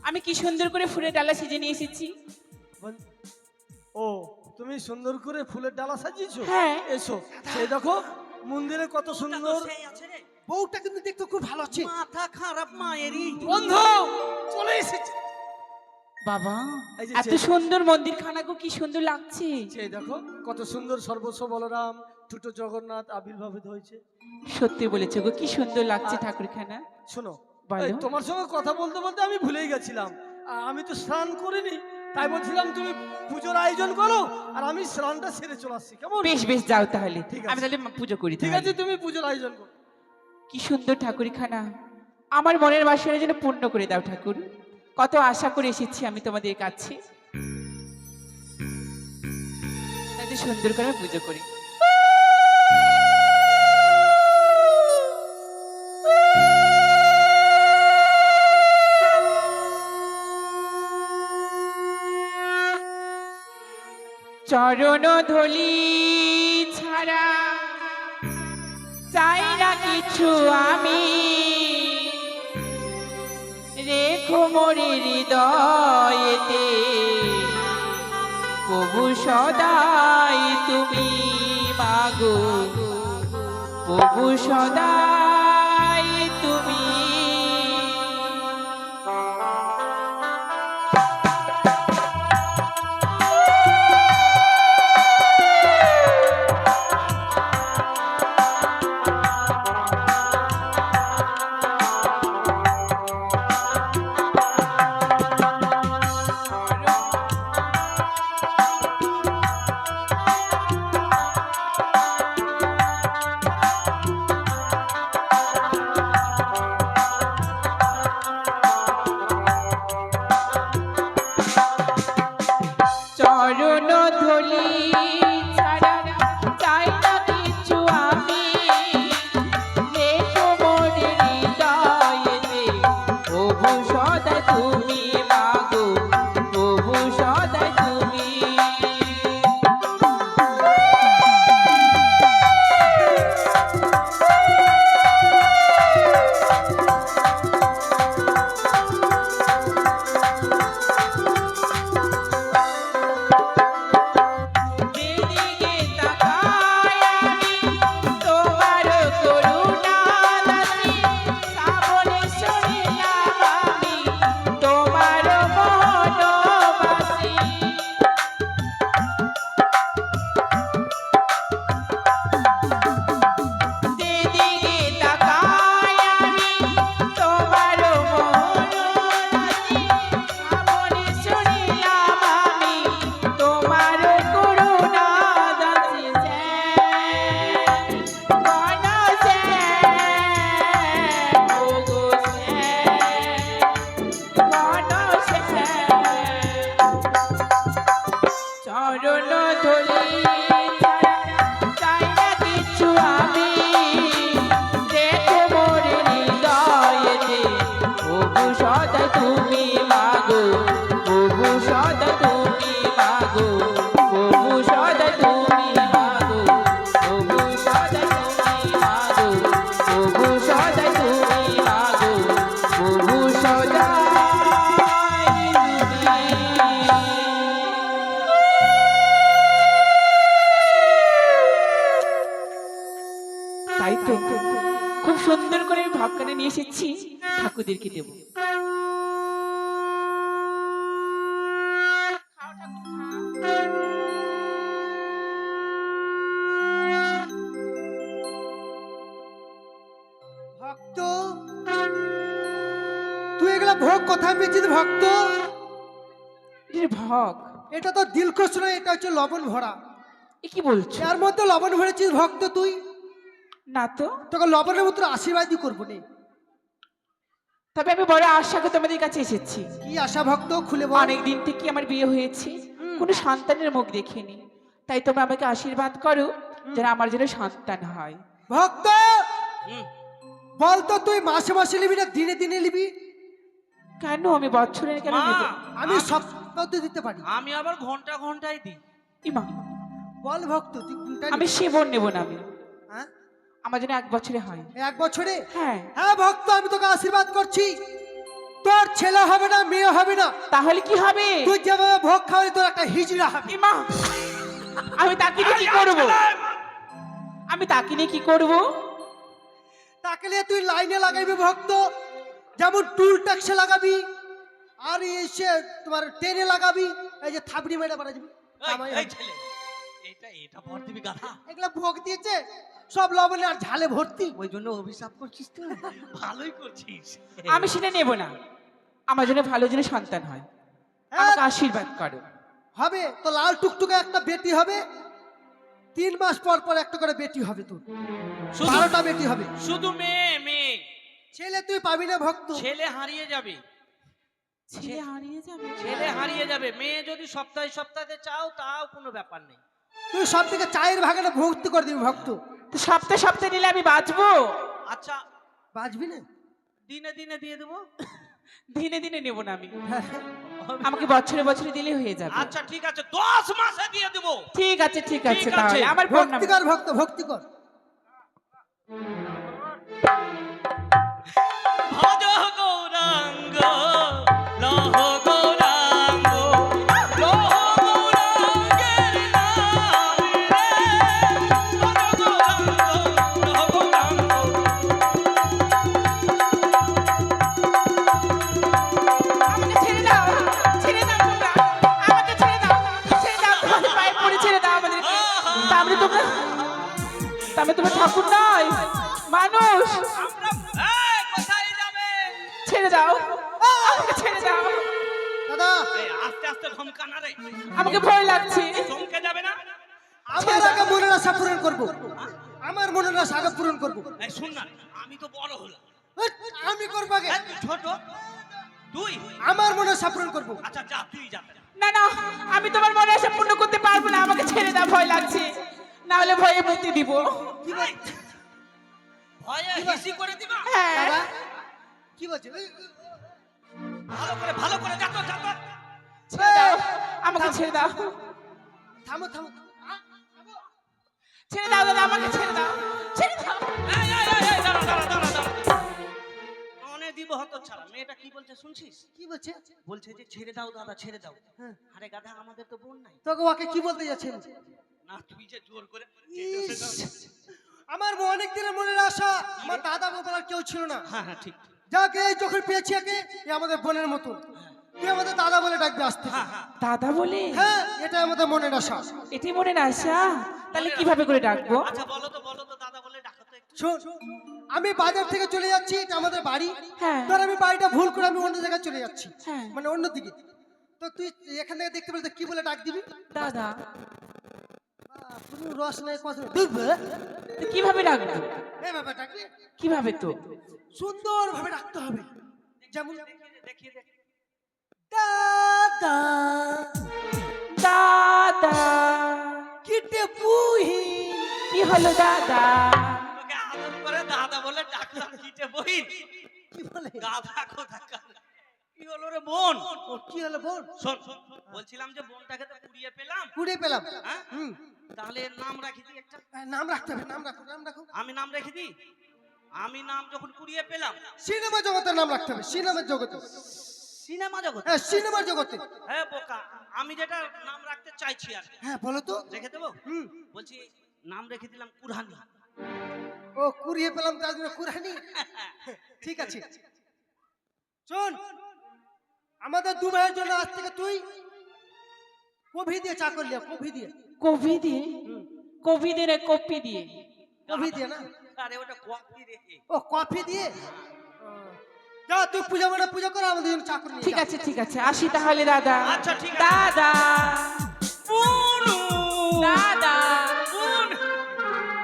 আমি কি সুন্দর করে ফুলের ডালা সেজে নিয়ে এসেছি। ও, তুমি সুন্দর করে ফুলের ডালা সাজিয়েছো? হ্যাঁ। এসো, সেই দেখো মন্দিরে কত সুন্দর। বউটা কিন্তু দেখতে খুব ভালো আছে। মাথা খারাপ মায়েরই। বন্ধু চলে এসেছে। বাবা, এই যে এত সুন্দর মন্দির খানা গো, কি সুন্দর লাগছে। সেই দেখো কত সুন্দর সর্বস্ব বলরাম ছোট জগন্নাথ আবির্ভাবিত হয়েছে। সত্যি বলেছো গো, কি সুন্দর লাগছে ঠাকুরখানা। শোনো, বলো। এই তোমার সঙ্গে কথা বলতে বলতে আমি ভুলেই গেছিলাম, আমি তো স্নান করিনি, তাই বলছিলাম তুমি পুজোর আয়োজন করো আর আমি স্নানটা সেরে চলে আসছি, কেমন? বেশ বেশ, যাও তাহলে। ঠিক আছে। আমি তাহলে পুজো করি। ঠিক তাহলে। আছে, তুমি পুজোর আয়োজন করো। কি সুন্দর ঠাকুরখানা, আমার মনের বাসনা যেন পূর্ণ করে দাও ঠাকুর। কত আশা করে এসেছি আমি তোমাদের কাছে, তাই সুন্দর করে পুজো করি। চরণ ধলি ছাড়া চাই না কিছু আমি, রেখো মোরে হৃদয়েতে প্রভু সদাই তুমি মাগো, প্রভু সদাই তুমি। চরণ ধলি ছাড়া চাই না কিছু আমি, রেখো মোর হৃদয়েতে প্রভু সদা তুমি মাগো, প্রভু সদা তুমি। যেদিকে তাকাই আমি তোমার করুণা দাসী, শ্রাবণেশ্বরী নাম আমি তোমার মনবাসী। যেদিকে তাকাই আমি তোমার মনবাসী, শ্রাবণেশ্বরী নাম আমি তোমার করুণা দাসী। চরণ ধলি ছাড়া চাই না কিছু আমি, রেখো মোর হৃদয়েতে প্রভু সদা তুমি মাগো, প্রভু সদা তুমি মাগো, প্রভু সদা তুমি মাগো, প্রভু সদা তুমি মাগো, প্রভু সদা তুমি মাগো, প্রভু সদা তাই তো খুব সুন্দর করে আমি ভাবখানা নিয়ে এসেছি, ঠাকুরদেরকে দেব। খাও ঠাকুর, খাও। ভক্ত, তুই এগুলা ভোগ কোথায় পেয়েছিস ভক্ত? এর ভোগ? এটা তো দিলখুশ নয়, এটা হচ্ছে লবণ ভরা। এ কি বলছো? এর মধ্যে লবণ ভরেছিস ভক্ত তুই? না তো। তোকে লবণের মতো আশীর্বাদই করবো নে। তবে আমি বড় আশা করে তোমাদের কাছে এসেছি। কি আশা ভক্ত, খুলে বল। অনেক দিন থেকে আমার বিয়ে হয়েছে, কোনো সন্তানের মুখ দেখিনি, তাই তোমরা আমাকে আশীর্বাদ করো যেন আমার জন্য সন্তান হয়। ভক্ত হুম, বল তো তুই মাসে মাসে নিবি না দিনে দিনে নিবি? কেন আমি বছরের কেন মা, নেব? আমি সপ্তাহ দিতে পারি। আমি আবার ঘন্টা ঘন্টায় দিই। ইমা, বল ভক্ত তুই কোনটা আমি নিবি? সেবন নেব না আমি, হ্যাঁ আমার জন্য 1 বছরে হয়। 1 বছরে? হ্যাঁ, হ্যাঁ ভক্ত আমি তোকে আশীর্বাদ করছি, তোর ছেলে হবে না মেয়ে হবে না, তাহলে কি হবে? তুই যেভাবে ভোগ খাওয়ালি তোর একটা হিজড়া হবে। ইমা, আমি তাকে নিয়ে কি করব? আমি তাকে নিয়ে কি করব? তাকে নিয়ে তুই লাইনে লাগাবি ভক্ত, যেমন টুল ট্যাক্সে লাগাবি, আর এসে তোমার ট্রেনে লাগাবি, এই যে থাবড়ি মেরে মারা যাবি। এই ছেলে, এটা ভর দিবি গাধা। এগুলা ভোগ দিয়েছে সব লবণে আর ঝালে ভর্তি। ওই জন্য অভিশাপ করছিস তুই? ভালোই করছিস। আমি সেটা নেব না, আমার জন্য ভালো জন্য সন্তান হয়, হ্যাঁ, আমাকে আশীর্বাদ করো। হবে তো লাল টুকটুকে একটা বেটি হবে, 3 মাস পর পর একটা করে বেটি হবে, তোর শুধু 12টা বেটি হবে। শুধু মেয়ে মেয়ে, ছেলে তুই পাবি না ভক্ত। ছেলে হারিয়ে যাবে। ছেলে হারিয়ে যাবে? ছেলে হারিয়ে যাবে। মেয়ে যদি সপ্তাহে সপ্তাহে চাও তাও কোনো ব্যাপার নেই। তুই সব থেকে চায়ের ভাগেটা ভক্তি করে দিবি ভক্ত। তো সপ্তাহে সপ্তাহে নিলে আমি বাঁচবো? আচ্ছা, বাঁচবি না? দিনে দিনে দিয়ে দেবো। দিনে দিনে নেব না আমি, হ্যাঁ, আমাকে বছরে বছরে দিলে হয়ে যাবে। আচ্ছা ঠিক আছে, 10 মাসে দিয়ে দেবো। ঠিক আছে ঠিক আছে, ঠিক আছে। তাহলে আমার প্রণাম। ভক্তি কর ভক্ত, ভক্তি কর। ভজ গৌরাঙ্গ লহ গৌরাঙ্গ, লহ গৌরাঙ্গের নাম রে। ভজ গৌরাঙ্গ লহ গৌরাঙ্গ। আমাকে ছেড়ে দাও, ছেড়ে দাও তোমরা, আমাকে ছেড়ে দাও, ছেড়ে দাও, তোমাদের পায়ে পড়ে ছেড়ে দাও আমাদেরকে। তাহলে তোমরা ঠাকুর নয়, মানুষ। কোথায় যাবে? ছেড়ে দাও, আমাকে ছেড়ে দাও, দাদা এই আস্তে আস্তে ধমকা না রে। আমাকে ভয় লাগছে। চমকে যাবে না? আমার আগে মনের আশা পূরণ করবো, আমার মনের আশা আগে পূরণ করবো। এই শুন না, আমি তো বড় হলাম। আমি করবো আগে, তুই ছোট, তুই আমার মনের আশা পূরণ করবো। আচ্ছা যা, তুই যা। না না, আমি তোমার মনে আশা পূর্ণ করতে পারবো না, আমাকে ছেড়ে দাও, ভয় লাগছে, না হলে ভয়ে মুক্তি দিব। কি বল? ভয়ে হিসি করে দিবা। হ্যাঁ, দাদা কি বলছে? ভালো করে যা তো, যা তো। ছেড়ে দাও, আমাকে ছেড়ে দাও, থামো থামো। ছেড়ে দাও দাদা, আমাকে ছেড়ে দাও, ছেড়ে দাও। এই, দাঁড়া, দাঁড়া, দাঁড়া, দাঁড়া। অনেক দিব হতচ্ছাড়া। মেয়েটা কি বলছে শুনছিস? কি বলছে? বলছে যে ছেড়ে দাও দাদা, ছেড়ে দাও। হ্যাঁ। আরে গাধা, আমাদের তো বোন নাই। তোকে ওকে কি বলতে যাচ্ছেন? না তুই যে জোর করে ইস, আমার অনেক দিনের মনের আশা, আমার দাদা বলার কেউ ছিল না, হ্যাঁ হ্যাঁ ঠিক। যাকে এই যখন পেয়েছি একে, এ আমাদের বোনের মতো, তুই আমাদের দাদা বলে ডাকবি আসতে। হ্যাঁ হ্যাঁ, দাদা বলে? হ্যাঁ, এটা আমাদের মনের আশা। এটি মনে না আশা, তাহলে কিভাবে করে ডাকবো? আচ্ছা বলো তো দাদা বলে ডাকো তো একটু। শোন, আমি বাজার থেকে চলে যাচ্ছি, এটা আমাদের বাড়ি। হ্যাঁ। ধর আমি বাড়িটা ভুল করে আমি অন্য জায়গায় চলে যাচ্ছি, হ্যাঁ। মানে অন্য দিকে, তো তুই এখান থেকে দেখতে পেলে কি বলে ডাক দিবি? দাদা। কোনো রস নাই, কথা তো কিভাবে ডাকবো? এইভাবে ডাকবি, কিভাবে তো? সুন্দর ভাবে ডাকতে হবে, যেমন দেখিয়ে দে। দাদা দাদা। কিটে বুহি। কি হলো দাদা? তোকে আদর করে দাদা বলে ডাকলাম, কিটে বহিন। কি বলে? গাধা কোথাকার। কি হলো রে বোন? ও কি হলো বোন? শোন, বলছিলাম যে বোনটাকে তো কুড়িয়ে পেলাম। কুড়ে পেলাম। হ্যাঁ? হুম, তাহলে এর নাম রাখি দিই একটা। নাম রাখতে হবে, নাম রাখো, নাম রাখো। আমি নাম রেখে দিই। আমি নাম যখন কুড়িয়ে পেলাম, সিনেমা জগতের নাম রাখতে হবে, সিনেমার জগতে। সিনেমা জগৎ। হ্যাঁ, সিনেমার জগতে। হ্যাঁ বোকা, আমি যেটা নাম রাখতে চাইছি আর কি। হ্যাঁ বলো তো। রেখে দেবো? হুম, বলছি নাম রেখে দিলাম কুরহানি। ও কুড়িয়ে পেলাম তার জন্য কুরহানি। ঠিক আছে, শোন, আমাদের 2 ভাইয়ের জন্য আজ থেকে তুই কফি দিয়ে চা করলি, কফি দিয়ে। কফি দিয়ে? কফি দিয়ে না কপি দিয়ে? কফি দিয়ে না, আরে ওটা কফি রে। ও কফি দিয়ে। যা তুই পূজা মানে পূজা কর, আমাদের জন্য চা করে নিয়ে ঠিক যা। আছে ঠিক আছে, আসি তাহলে দাদা। আচ্ছা ঠিক আছে। দাদা। বুনু। দাদা। বুন।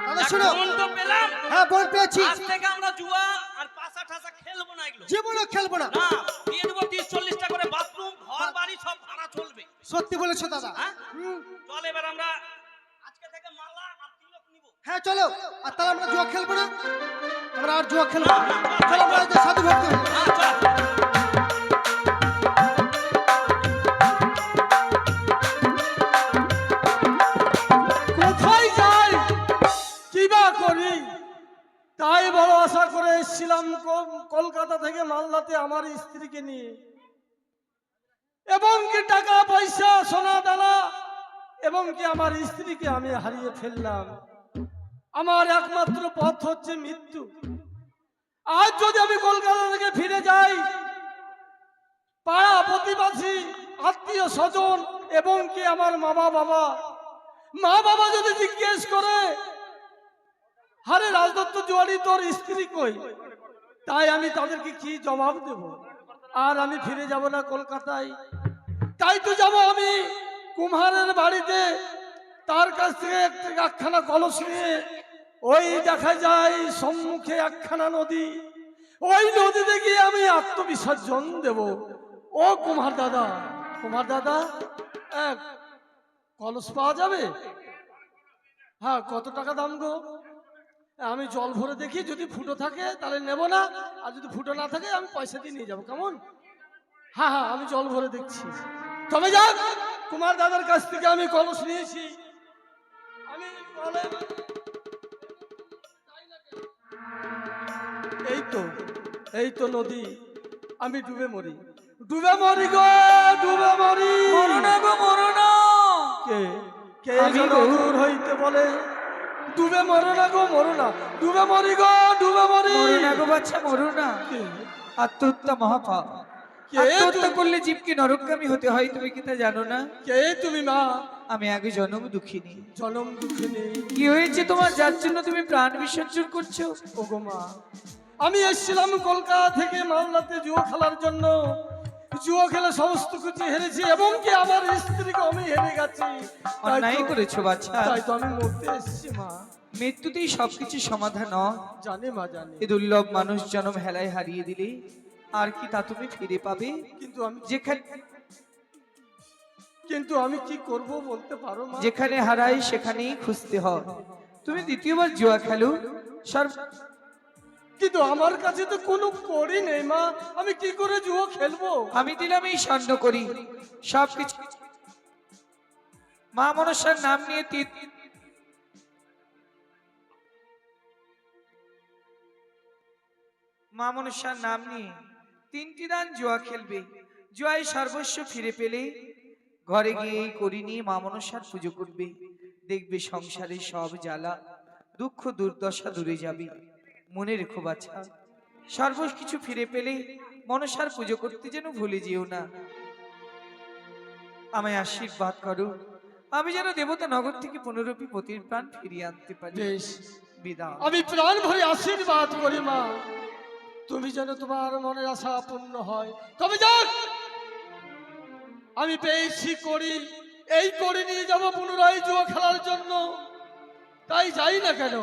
দাদা এক শোনো, বোন তো পেলাম। হ্যাঁ বোন পেয়েছি, আজ থেকে আমরা জুয়া আর পাশা ঠাসা খেলবো না এগুলো। জীবনে খেলবো না। না, দিয়ে দেবো 30-40টা করে বাথরুম, ঘর বাড়ি সব ভাড়া চলবে। সত্যি বলেছো দাদা। হ্যাঁ? হুম, চল এবার আমরা হ্যাঁ চলো, আর তাহলে আমরা জুয়া খেলবো না, আমরা আর জুয়া খেলবো না। চলো আমরা আজকে সাধু ভক্ত হই। কোথায় যাই কি বা করি, তাই বড় আশা করে এসেছিলাম কলকাতা থেকে মালদাতে আমার স্ত্রীকে নিয়ে, এবং কি টাকা পয়সা সোনা দানা, এবং কি আমার স্ত্রীকে আমি হারিয়ে ফেললাম। আমার একমাত্র পথ হচ্ছে মৃত্যু। আজ যদি আমি কলকাতা থেকে ফিরে যাই, পাড়া প্রতিবেশী আত্মীয় স্বজন এবং কি আমার মা বাবা যদি জিজ্ঞেস করে, আরে রাজদত্ত জুয়ারি তোর স্ত্রী কই, তাই আমি তাদেরকে কি জবাব দেব? আর আমি ফিরে যাব না কলকাতায়, তাই তো যাব আমি কুম্হারের বাড়িতে, তার কাছ থেকে একখানা কলস নিয়ে, ওই দেখা যায় সম্মুখে একখানা নদী, ওই নদীতে গিয়ে আমি আত্মবিসর্জন দেব। ও কুমার দাদা, এক কলস পাওয়া যাবে? হ্যাঁ, কত টাকা দাম গো? আমি জল ভরে দেখি, যদি ফুটো থাকে তাহলে নেব না, আর যদি ফুটো না থাকে আমি পয়সা দিয়ে নিয়ে যাবো, কেমন? হ্যাঁ আমি জল ভরে দেখছি। তবে যাক, কুমার দাদার কাছ থেকে আমি কলস নিয়েছি, আমি এই তো নদী, আমি ডুবে মরি গো, ডুবে মরি। মরো না গো, মরো না। কে আমি যেন গো। দূর হইতে বলে, ডুবে মরো না গো, মরো না, ডুবে মরি গো, ডুবে মরি। মরো না গো বাচ্চা, মরো না। কে? আত্মহত্যা মহাপাপ। কে আত্মহত্যা তুমি? করলে জীবকে নরকগামী হতে হয়, তুমি কি তা জানো না? কে তুমি মা? আমি আগে জনম দুঃখিনী। জনম দুঃখিনী। কি হয়েছে তোমার, যার জন্য তুমি প্রাণ বিসর্জন করছো? ওগো মা, আমি এসেছিলাম কলকাতা থেকে মালদাতে জুয়ো খেলার জন্য। জুয়ো খেলে সমস্ত কিছু হেরেছি, এবং কি আমার স্ত্রীকে আমি হেরে গেছি। অন্যায় করেছো বাচ্চা। তাই তো আমি মরতে এসেছি মা। মৃত্যুতেই সবকিছু সমাধান হয়। জানি মা, জানি, এ দুর্লভ মানুষ জনম হেলায় হারিয়ে দিলে আর কি তা তুমি ফিরে পাবে? কিন্তু আমি কি করব বলতে পারো মা? যেখানে হারাই সেখানেই খুঁজতে হয়। তুমি দ্বিতীয়বার জুয়া খেলো, কিন্তু আমার কাছে তো কোনো করি নেই মা, আমি কি করে জুয়ো খেলবো? আমি দিলাম এই স্বর্ণ করি, সবকিছু মা মনসার নাম নিয়ে মা মনসার নাম নিয়ে 3টি দান জুয়া খেলবে। জুয়ায় সর্বস্ব ফিরে পেলে ঘরে গিয়ে এই করি নিয়ে মা মনসার পুজো করবে। দেখবে সংসারে সব জ্বালা দুঃখ দুর্দশা দূরে যাবে। মনে রেখো বাছা, সর্বকিছু ফিরে পেলে মনসার পুজো করতে যেন ভুলে যেও না। আমায় আশীর্বাদ করো, আমি যেন দেবতা নগর থেকে পুনরূপী পতির প্রাণ ফিরিয়ে আনতে পারি। বেশ, বিদায়। আমি প্রাণ ভরে আশীর্বাদ করি মা, তুমি যেন তোমার মনের আশা পূর্ণ হয়। তবে যাক, আমি পেয়েছি করি, এই করি নিয়ে যাবো পুনরায় জুয়া খেলার জন্য, তাই যাই না কেন?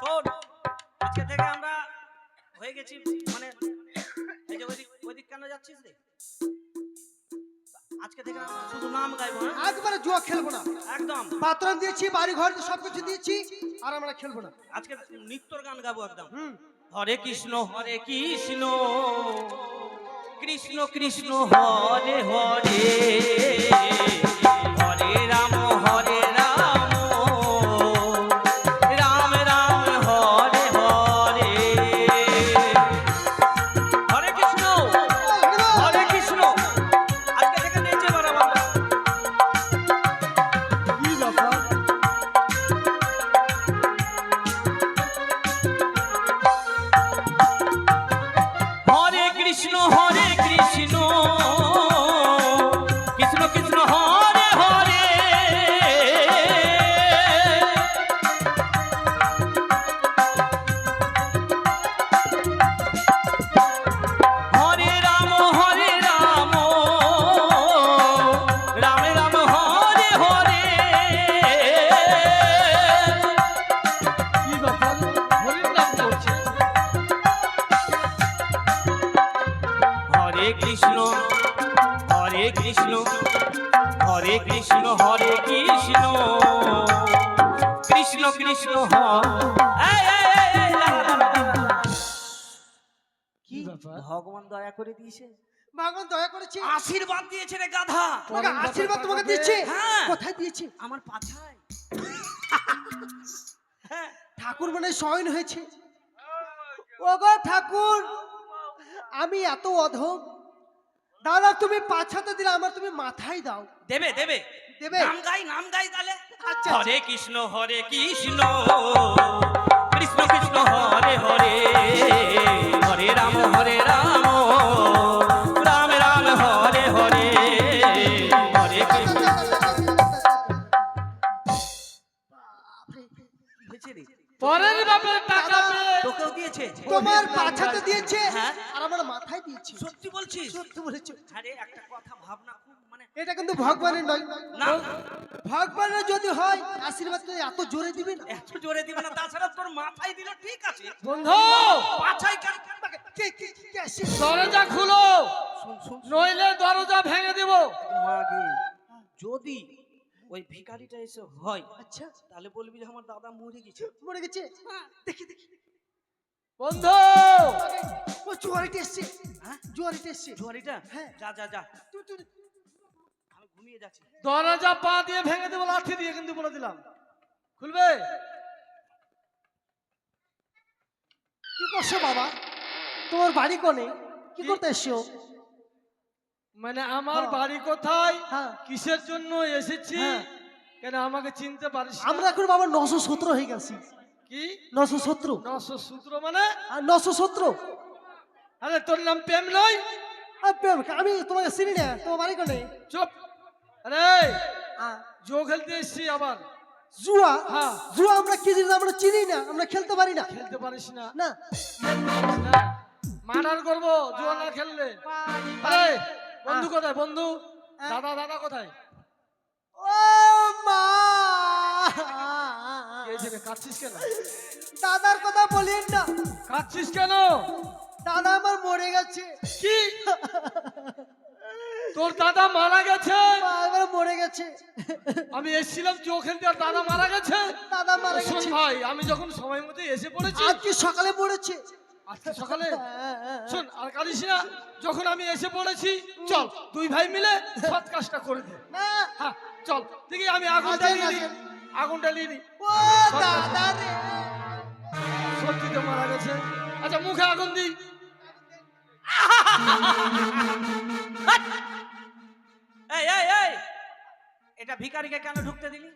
শোন, আজকে থেকে আমরা হয়ে গেছি, মানে এই যে ওইদিক কেন যাচ্ছিস রে? আজকে থেকে আমরা শুধু নাম গাইবো, হ্যাঁ? একবারে জুয়া খেলবো না, একদম। পাত্রান দিয়েছি, বাড়ি ঘর সবকিছু দিয়েছি, আর আমরা খেলবো না। আজকে নৃত্যর গান গাবো একদম। হরে কৃষ্ণ কৃষ্ণ কৃষ্ণ হরে হরে, হরে রাম রাম রাম হরে হরে। হরে কৃষ্ণ আজকে থেকে নেচে বেড়াবো আমরা। কি ব্যাপার? হরে কৃষ্ণ কৃষ্ণ কৃষ্ণ হরে কৃষ্ণ কৃষ্ণ এই, এই, এই, এই, দাঁড়া, দাঁড়া, দাঁড়া। কি ব্যাপার? ভগবান দয়া করে দিয়েছে, ভগবান দয়া করেছে, আশীর্বাদ দিয়েছে রে গাধা। তোমাকে আশীর্বাদ তোমাকে দিয়েছে। হ্যাঁ। কোথায় দিয়েছে? আমার পাছায়। ঠাকুর মানে শয়ন হয়েছে। ওগো ঠাকুর, আমি এত অধম, দাদা তুমি পাছাতে দিলে, আমার তুমি মাথায় দাও। দেবে দেবে দেবে? নাম গাই তাহলে। আচ্ছা, হরে কৃষ্ণ কৃষ্ণ কৃষ্ণ কৃষ্ণ হরে হরে, হরে রাম রাম রাম হরে হরে, হরে কৃষ্ণ। পরের বাপের টাকা পেয়ে তোকেও দিয়েছে? তোমার পাছাতে দিয়েছে হ্যাঁ। আর আমার মাথায় দিয়েছে। সত্যি বলছিস? সত্যি বলেছো। আরে একটা কথা ভাবনা খুব মানে এটা কিন্তু ভগবানের নয়। না, ভগবানের যদি হয় আশীর্বাদ তো এত জোরে দিবে না। এত জোরে দিবে না, তাছাড়া তোর মাথায় দিলে ঠিক আছে, বন্ধু পাছায় কেন? কে আসে? দরজা খুলো, শুন শুন নইলে দরজা ভেঙে দিব। মাগে, যদি ওই ভিখারিটা এসে হয় আচ্ছা, তাহলে বলবি যে আমার দাদা মরে গেছে। মরে গেছে। দেখি দেখি, বন্ধু ও জোয়ারিটা এসছে। হ্যাঁ? জোয়ারিটা এসছে। জোয়ারিটা? হ্যাঁ। যা যা যা, তুই আমি ঘুমিয়ে যাচ্ছি। দরজা পা দিয়ে ভেঙে দেবো, লাঠি দিয়ে কিন্তু বলে দিলাম। খুলবে? কি করছো বাবা? তোমার বাড়ি কোনে? কি করতে এসছো? মানে আমার হ্যাঁ। বাড়ি কোথায়, হ্যাঁ। কিসের জন্য এসেছি, হ্যাঁ। কেন আমাকে চিনতে পারিস না? আমরা এখন বাবা 917 হয়ে গেছি। কি 917? 900 সূত্র মানে? আর 917? আরে তোর নাম প্রেম নয়? আমি তোমাকে চিনি না। তোমার বাড়ি কোনে? চুপ। আরে আহ, জো খেলতে এসছি আবার। জুয়া? হ্যাঁ। জুয়া আমরা কি জিনিস আমরা চিনি না, আমরা খেলতে পারি না। খেলতে পারিস না? না। মার্ডার করবো জুয়া না খেললে। আরে বন্ধু কোথায়? বন্ধু দাদা, দাদা কোথায়? ও মা! কি হয়েছে রে, কাঁদছিস কেন? দাদার কথা বলেন না। কাঁদছিস কেন? দাদা আমার মরে গেছে। কি তোর দাদা মারা গেছে? মা আমার মরে গেছে। আমি এসেছিলাম জো খেলতে আর দাদা মারা গেছে? দাদা মারা শোন গেছে। ভাই, আমি যখন সময় মতো এসে পড়েছি আজকে সকালে পড়েছে। আজকে সকালে, শোন আর কাঁদিস না, যখন আমি এসে পড়েছি চল দুই ভাই মিলে সৎ কাজটা করে দে। না, হ্যাঁ চল দেখি, আমি আগুনটা আজকে নিয়ে নিই, না। আগুনটা নিয়ে নিই। ও দাদা রে। সত্যি তো মারা গেছে। আচ্ছা মুখে আগুন দিই। এই এই এই, এটা ভিখারিকে কেন ঢুকতে দিলি?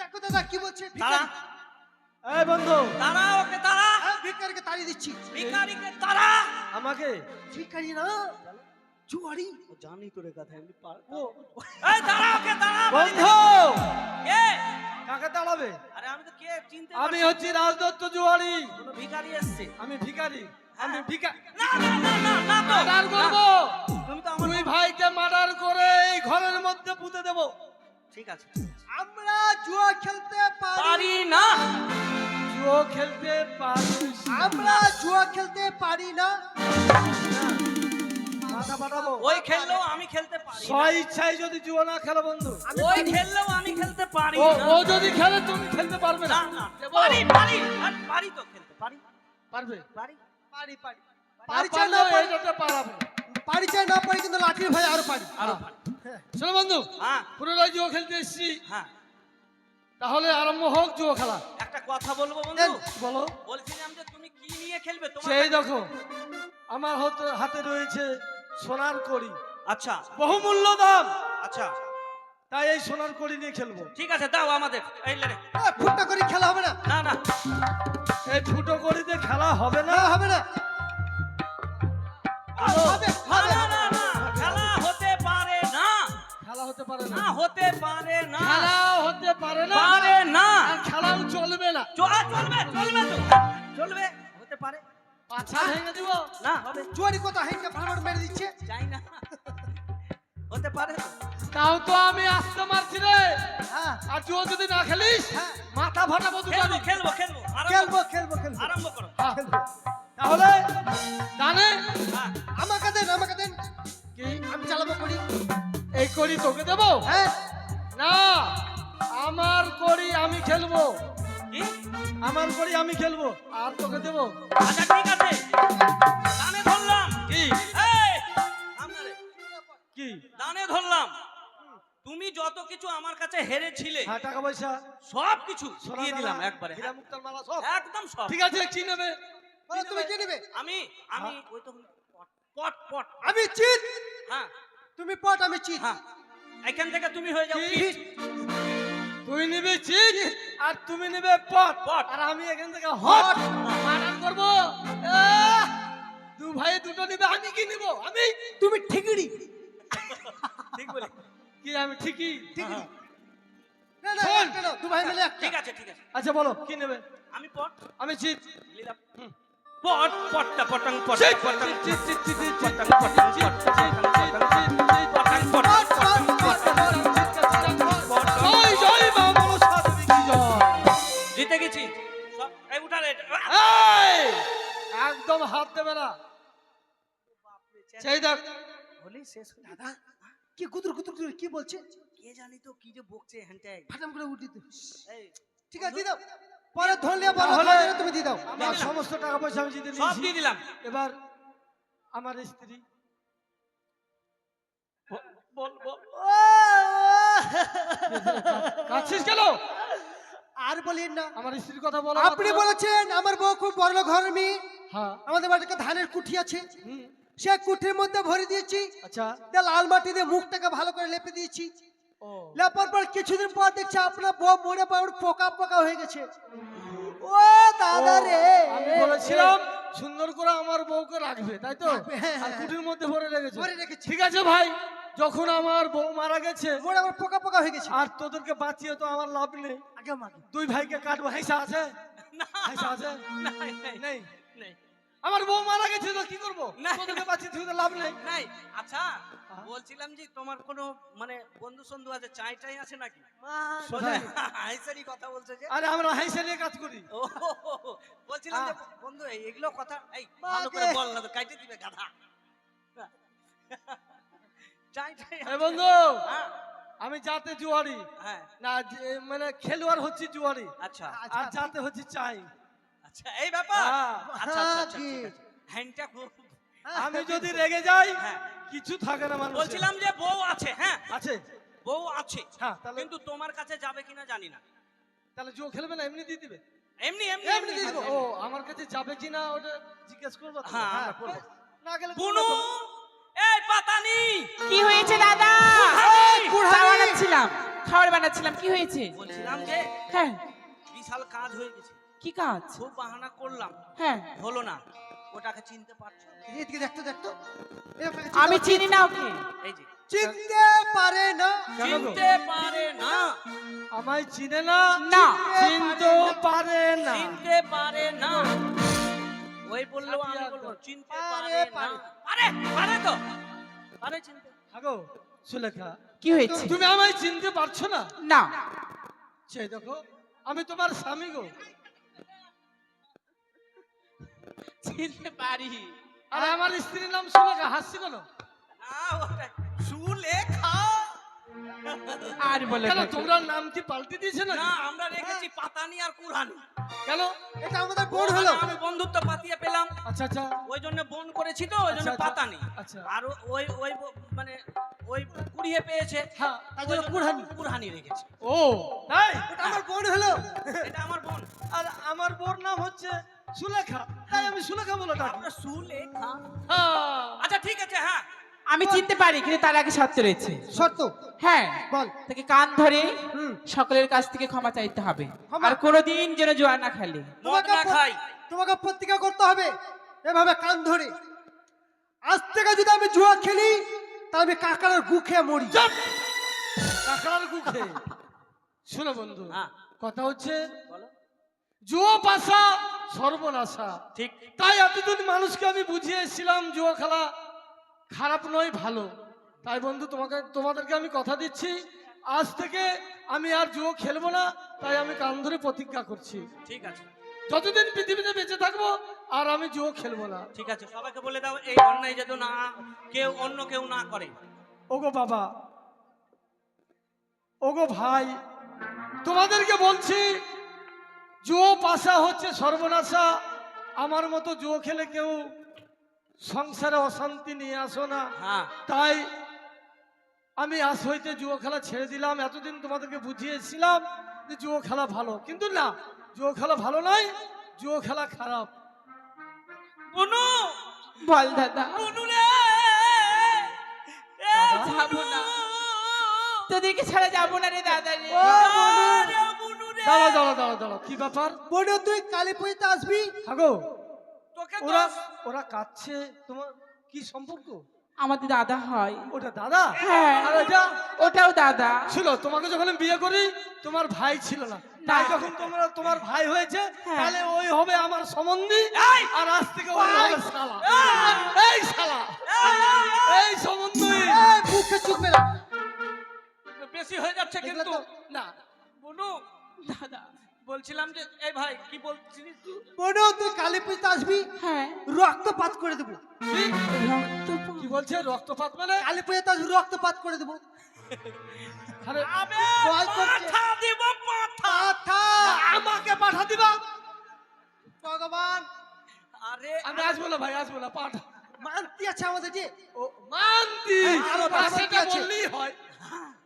দেখো দাদা কি বলছে। তারা, এই বন্ধু তারা, ওকে তারা, ভিকারিকে তাড়িয়ে দিচ্ছি। ভিখারিকে তারা। আমাকে ভিকারি না, জুয়ারি। জানি তোর কথা এমনি পারবো। এই তারা, ওকে তারা। বন্ধু কে? কাকে তাড়াবে? আরে আমি তো কে চিনতে আমি পারছি না। হচ্ছি রাজদত্ত জুয়ারি। কোনো ভিখারি এসেছে। আমি ভিখারি, আমি ভিখারি। না না না না না তো। মার্ডার করবো, তুমি তো আমার দুই ভাইকে মার্ডার করে এই ঘরের মধ্যে পুঁতে দেবো। ঠিক আছে। আমরা জুয়া খেলতে পারি। পারি না। জুয়ো খেলতে পারিস না। আমরা জুয়া খেলতে পারি না। মাথা ফাটাবো। ওই খেললেও আমি খেলতে পারি না। স্ব ইচ্ছায় যদি জুয়ো না খেলো বন্ধু, ওই খেললেও আমি খেলতে পারি ও না। ও যদি খেলে তুমি খেলতে পারবে না না। না, দেবো। পারি পারি, আরে পারি তো খেলতে পারি। পারবে? পারি। পারি পারি না পারি চাই না পারলেও পারি। এটাতে পারাবে। পারি চাই না পারি, কিন্তু লাঠির ভাই আরো পারি। আরো পারি। শোনো বন্ধু, হ্যাঁ পুনরায় জুয়ো খেলতে এসেছি, হ্যাঁ, তাহলে আরম্ভ হোক জুয়ো খেলা। একটা কথা বলবো বন্ধু। দেন। বলো। বলছিলাম যে তুমি কি নিয়ে খেলবে তোমার? সেই দেখো আমার হাতে রয়েছে সোনার কড়ি, আচ্ছা বহুমূল্য দাম, আচ্ছা তাই এই সোনার কড়ি নিয়ে খেলবো। ঠিক আছে, দাও আমাদের। এই লে রে। ফুটটা করে খেলা হবে না। না না, এই ফুটো কড়িতে খেলা হবে না না। হবে না। হবে না হবে। না না না, খেলা হতে পারে না। খেলা হতে পারে না। না হতে পারে না। খেলাও হতে পারে না, পারে না। আর খেলাও চলবে না। চলবে চলবে তো, চলবে, হতে পারে পাছা ভেঙে দিব। না, হবে। জুয়ারি কথা হেঁটে ফাটাফাট মেরে দিচ্ছে। চাই না, হতে পারে তো। তাও তো আমি আসতে মারছি রে। হ্যাঁ আর তুই যদি না খেলিস হ্যাঁ। মাথা ফাটাবো খেলবো দুটারি। খেলবো খেলবো, খেলবো খেলবো খেলবো আরম্ভ করো। হ্যাঁ। খেলবো। তাহলে জানে হ্যাঁ, আমাকে দেন আমাকে দেন, কি আমি চালাবো করি। এই কড়ি তোকে দেবো? হ্যাঁ না, আমার কড়ি আমি খেলবো। কি? আমার পরে আমি খেলবো আর তোকে দেবো আচ্ছা ঠিক আছে, দানে ধরলাম। কি এই, আপনারে কি দানে ধরলাম। তুমি যত কিছু আমার কাছে হেরেছিলে হ্যাঁ টাকা পয়সা সব কিছু সোনা দিয়ে দানা, দিলাম একবারে। হীরা মুক্তার মালা সব একদম সব। ঠিক আছে কি নেবে বলো তুমি কে নেবে? আমি আমি ওই তো পট পট পট আমি চিত, হ্যাঁ তুমি পট, আমি চিত। হ্যাঁ, এখান থেকে তুমি হয়ে যাও কি? ফিট। তুই নিবি চিজ আর তুমি নিবে পট পট। আর আমি এখান থেকে হট মার্ডার করবো আহ! দু ভাই দুটো নিবে আমি কি নিব আমি তুমি ঠিকই। ঠিক বলে। কি আমি ঠিকই ঠিকই। না না শোন। একটা নাও, দু ভাই মিলে একটা। ঠিক আছে ঠিক আছে, আচ্ছা বলো কি নেবে আমি পট আমি চিজ নিলাম। পট পটটা পটাং পট চিজ পটাং চিজ চিজ চিজ চিজ পটাং পটাং পট পটাং পটাং পট পটাং পট। জয় জয় মা মনসা দেবী কি জয় জিতে গেছি সব। এই উঠালে এই একদম হাত দেবে না সেই দেখ বলি শেষ হয়ে দাদা কি গুদুর গুদুর গুদুর কি বলছে? কে জানি তো কি যে বকছে হ্যান্টাই। ফাটাম করে উঠি তো। এই ঠিক আছে দিয়ে দাও, পরে ধরলে বলো, তাহলে ধরলে তুমি দিয়ে দাও। আমার সমস্ত টাকা পয়সা আমি জিতে সব নিয়েছি দিয়ে দিলাম। এবার আমার স্ত্রী বল বল কাছিস কেন আর বলিন না, আমার স্ত্রীর কথা বলো আপনি বলেছেন আমার বউ খুব বড় ঘরের মেয়ে, হ্যাঁ আমাদের বাড়িতে ধানের কুঠি আছে, হুম, সে কুঠির মধ্যে ভরে দিয়েছি, আচ্ছা দিয়ে লাল মাটি দিয়ে মুখটাকে ভালো করে লেপে দিয়েছি। ও লেপার পর কিছুদিন পর দেখছি আপনার বউ মরে পাউড পোকা পোকা হয়ে গেছে। ও দাদা রে, আমি বলেছিলাম সুন্দর করে আমার বউকে রাখবে তাই তো রাখবে, হ্যাঁ, আর হ্যাঁ। কুটির মধ্যে ভরে রেখেছে ভরে রেখেছি। ঠিক আছে ভাই যখন আমার বউ মারা গেছে মরে আমার পোকা পোকা হয়ে গেছে। আর তোদেরকে বাঁচিয়ে তো আমার লাভ নেই আগে মাগে দুই ভাইকে কাটবো হাইসা আছে না হাইসা আছে নাই নাই নেই নাই আমার বউ মারা গেছে তো কি করবো না। তোদেরকে বাঁচিয়ে তুই তো লাভ নেই নাই। আচ্ছা হ্যাঁ। বলছিলাম যে তোমার কোনো মানে বন্ধু সন্ধু আছে, চাই টাই আছে নাকি? কোথায়? হাইসারি কথা বলছো যে। আরে আমরা হাইসা নিয়ে কাজ করি ও বলছিলাম যে বন্ধু এগুলো কথা এই মা ভালো করে গে। বল না তো কাইটে দিবে গাধা। চাই টাই এ বন্ধু হ্যাঁ আমি যাতে জুয়ারি হ্যাঁ না মানে খেলোয়াড় হচ্ছে জুয়ারি আচ্ছা আর যাতে হচ্ছে চাই আচ্ছা এই ব্যাপার। হ্যাঁ। আচ্ছা আচ্ছা আচ্ছা কি? ঠিক আছে। হ্যান্ডটা খুব আমি যদি রেগে যাই হ্যাঁ। কিছু থাকে না মানুষ বলছিলাম যে বউ আছে, হ্যাঁ আছে বউ আছে, হ্যাঁ তাহলে কিন্তু তোমার কাছে যাবে কিনা জানি না। তাহলে জুয়ো খেলবে না এমনি দিয়ে দিবে এমনি এমনি এমনি দিয়ে দিবো। ও আমার কাছে যাবে কিনা ওটা জিজ্ঞেস করবো তো? হ্যাঁ, হ্যাঁ, আমরা করবো। না গেলে বুনু তোমরা করো। এই পাতানি কি হয়েছে দাদা? চা বানাচ্ছিলাম, খাবার বানাচ্ছিলাম, কি হয়েছে? বলছিলাম যে হ্যাঁ বিশাল কাজ হয়ে গেছে, কি কাজ? খুব বাহানা করলাম, হ্যাঁ হলো না। ওটাকে চিনতে পারছো? এদিকে দেখতো দেখতো, এদিকে আমি চিনতে চিনি না ওকে। এই যে চিনতে পারে না। কেন গো? চিনতে পারে না, আমায় চিনে না না চিনতেও পারে না চিনতে পারে না। ওই বললেও আমি হাতিয়ার বলবো তো। চিনতে পারে, পারে না। পারে। পারে পারে তো, পারে চিনতে। আগো সুলেখা কি হয়েছে? তুমি আমায় চিনতে পারছো না না সেই দেখো আমি তোমার স্বামী গো চিনতে পারি আর আমার স্ত্রীর নাম সুলেখা হাসছি কেন না, ওটা সুলেখা। আর বলে কেন না। তোমরা নাম কি পাল্টে দিয়েছে না না, আমরা রেখেছি পাতানি আর কুরহানি। কেন এটা আমাদের বোন হলো। আমি বন্ধুত্ব পাতিয়ে পেলাম, আচ্ছা আচ্ছা ওই জন্য বোন করেছি তো, ওই জন্য আচ্ছা, আচ্ছা। পাতানি। আচ্ছা। আর ওই ওই মানে ওই কুড়িয়ে পেয়েছে, হ্যাঁ তার জন্য কুরহানি। কুরহানি রেখেছে। ও তাই এটা আমার বোন হলো। এটা আমার বোন। আর আমার বোর নাম হচ্ছে সুলেখা তাই আমি সুলেখা বলে ডাকি আমরা সুলেখা। হ্যাঁ। আচ্ছা ঠিক আছে, হ্যাঁ আমি চিনতে পারি, কিন্তু তার আগে শর্ত রয়েছে। শর্ত হ্যাঁ বল। তাকে কান ধরে হুম। সকলের কাছ থেকে ক্ষমা চাইতে হবে, ক্ষমা? আর কোনোদিন যেন জোয়া না খেলে। মদ না খাই। তোমাকে প্রতিজ্ঞা করতে হবে এভাবে কান ধরে, আজ থেকে যদি আমি জুয়া খেলি তাহলে আমি কাকার গু খেয়ে মরি। চুপ! কাকার গুখে শোনো বন্ধু হ্যাঁ। কথা হচ্ছে বলো। জুয়ো পাশা সর্বনাশা ঠিক। তাই এতদিন মানুষকে আমি বুঝিয়ে এসেছিলাম জুয়া খেলা খারাপ নয় ভালো। তাই বন্ধু তোমাদেরকে আমি কথা দিচ্ছি আজ থেকে আমি আর জুয়ো খেলবো না। তাই আমি কান ধরে প্রতিজ্ঞা করছি ঠিক আছে যতদিন পৃথিবীতে বেঁচে থাকবো আর আমি জুয়ো খেলবো না। ঠিক আছে, সবাইকে বলে দাও এই অন্যায় যেন না কেউ অন্য কেউ না করে। ওগো বাবা ওগো ভাই তোমাদেরকে বলছি জুয়ো পাশা হচ্ছে সর্বনাশা। আমার মতো জুয়ো খেলে কেউ সংসারে অশান্তি নিয়ে আসো না। হ্যাঁ তাই আমি আজ হইতে জুয়ো খেলা ছেড়ে দিলাম। এতদিন তোমাদেরকে বুঝিয়েছিলাম যে জুয়ো খেলা ভালো, কিন্তু না, জুয়ো খেলা ভালো নয়, জুয়ো খেলা খারাপ। বুনু বল দাদা, বুনু রে এ যাবো না, তোদেরকে ছাড়া যাবো না রে দাদা রে। বুনু রে দাঁড়া দাঁড়া দাঁড়া দাঁড়া, কি ব্যাপার? বোন তুই কালী পুজোতে আসবি? হাগো, তোকে ওরা ওরা কাঁদছে, তোমার কি সম্পর্ক? আমাদের দাদা হয়। ওটা দাদা? হ্যাঁ, আর এটা ওটাও দাদা। ছিল। তোমাকে যখন আমি বিয়ে করি তোমার ভাই ছিল না, তাই যখন তোমার ভাই হয়েছে হ্যাঁ। তাহলে ওই হবে আমার সম্বন্ধী, আর আজ থেকে ওই হবে শালা। এই শালা, এই সম্বন্ধী। এই মুখে চুপ মেলা। বেশি হয়ে যাচ্ছে এগুলো কিন্তু তো- না, বুনু দাদা, বলছিলাম যে এই ভাই কি বলছিস তুই? বোন তুই কালী পুজোতে আসবি, হ্যাঁ, রক্তপাত করে দেবো। কি? রক্তপাত। কি বলছে রক্তপাত মানে? কালী পুজোতে আসবি, রক্তপাত করে দেবো। আরে আবে ভয় করছে। পাঠা দিব পাঠা। পাঠা, আমাকে পাঠা দিবা? ভগবান আরে আমি আসবো না ভাই, আসবো না, পাঠা। মানতি আছে আমাদের যে। ও মানতি, হ্যাঁ, পাশেটা মানতি আছে। বললেই হয়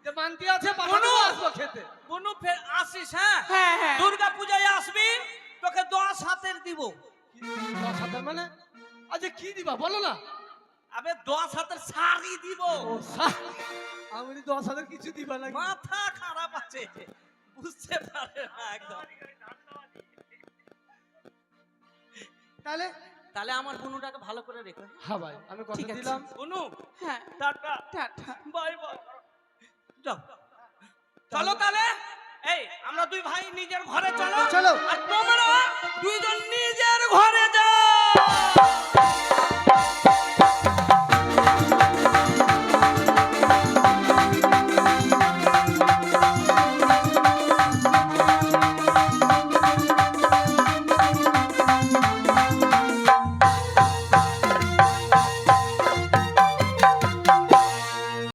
যে মানতি আছে, পাঠা বলো। আসবো খেতে। বুনু ফের আসিস হ্যাঁ হ্যাঁ, হ্যাঁ। দুর্গা পূজায় আসবি, তোকে 10 হাতের দিব। কি 10 হাতের মানে? আচ্ছা কি দিবা বলো না? আবে 10 হাতের শাড়ি দিব। ও আমি 10 হাজার কিছু দিবা নাকি? মাথা খারাপ আছে, বুঝতে পারে না একদম। তাহলে তাহলে আমার বুনুটাকে ভালো করে রেখো। হ্যাঁ ভাই, আমি কথা ঠিক আছে। দিলাম। বুনু হ্যাঁ, টাটা টাটা। Bye bye. যাও চলো তাহলে, এই আমরা দুই ভাই নিজের ঘরে চলো। চলো। আর তোমরা দুইজন নিজের ঘরে যাও।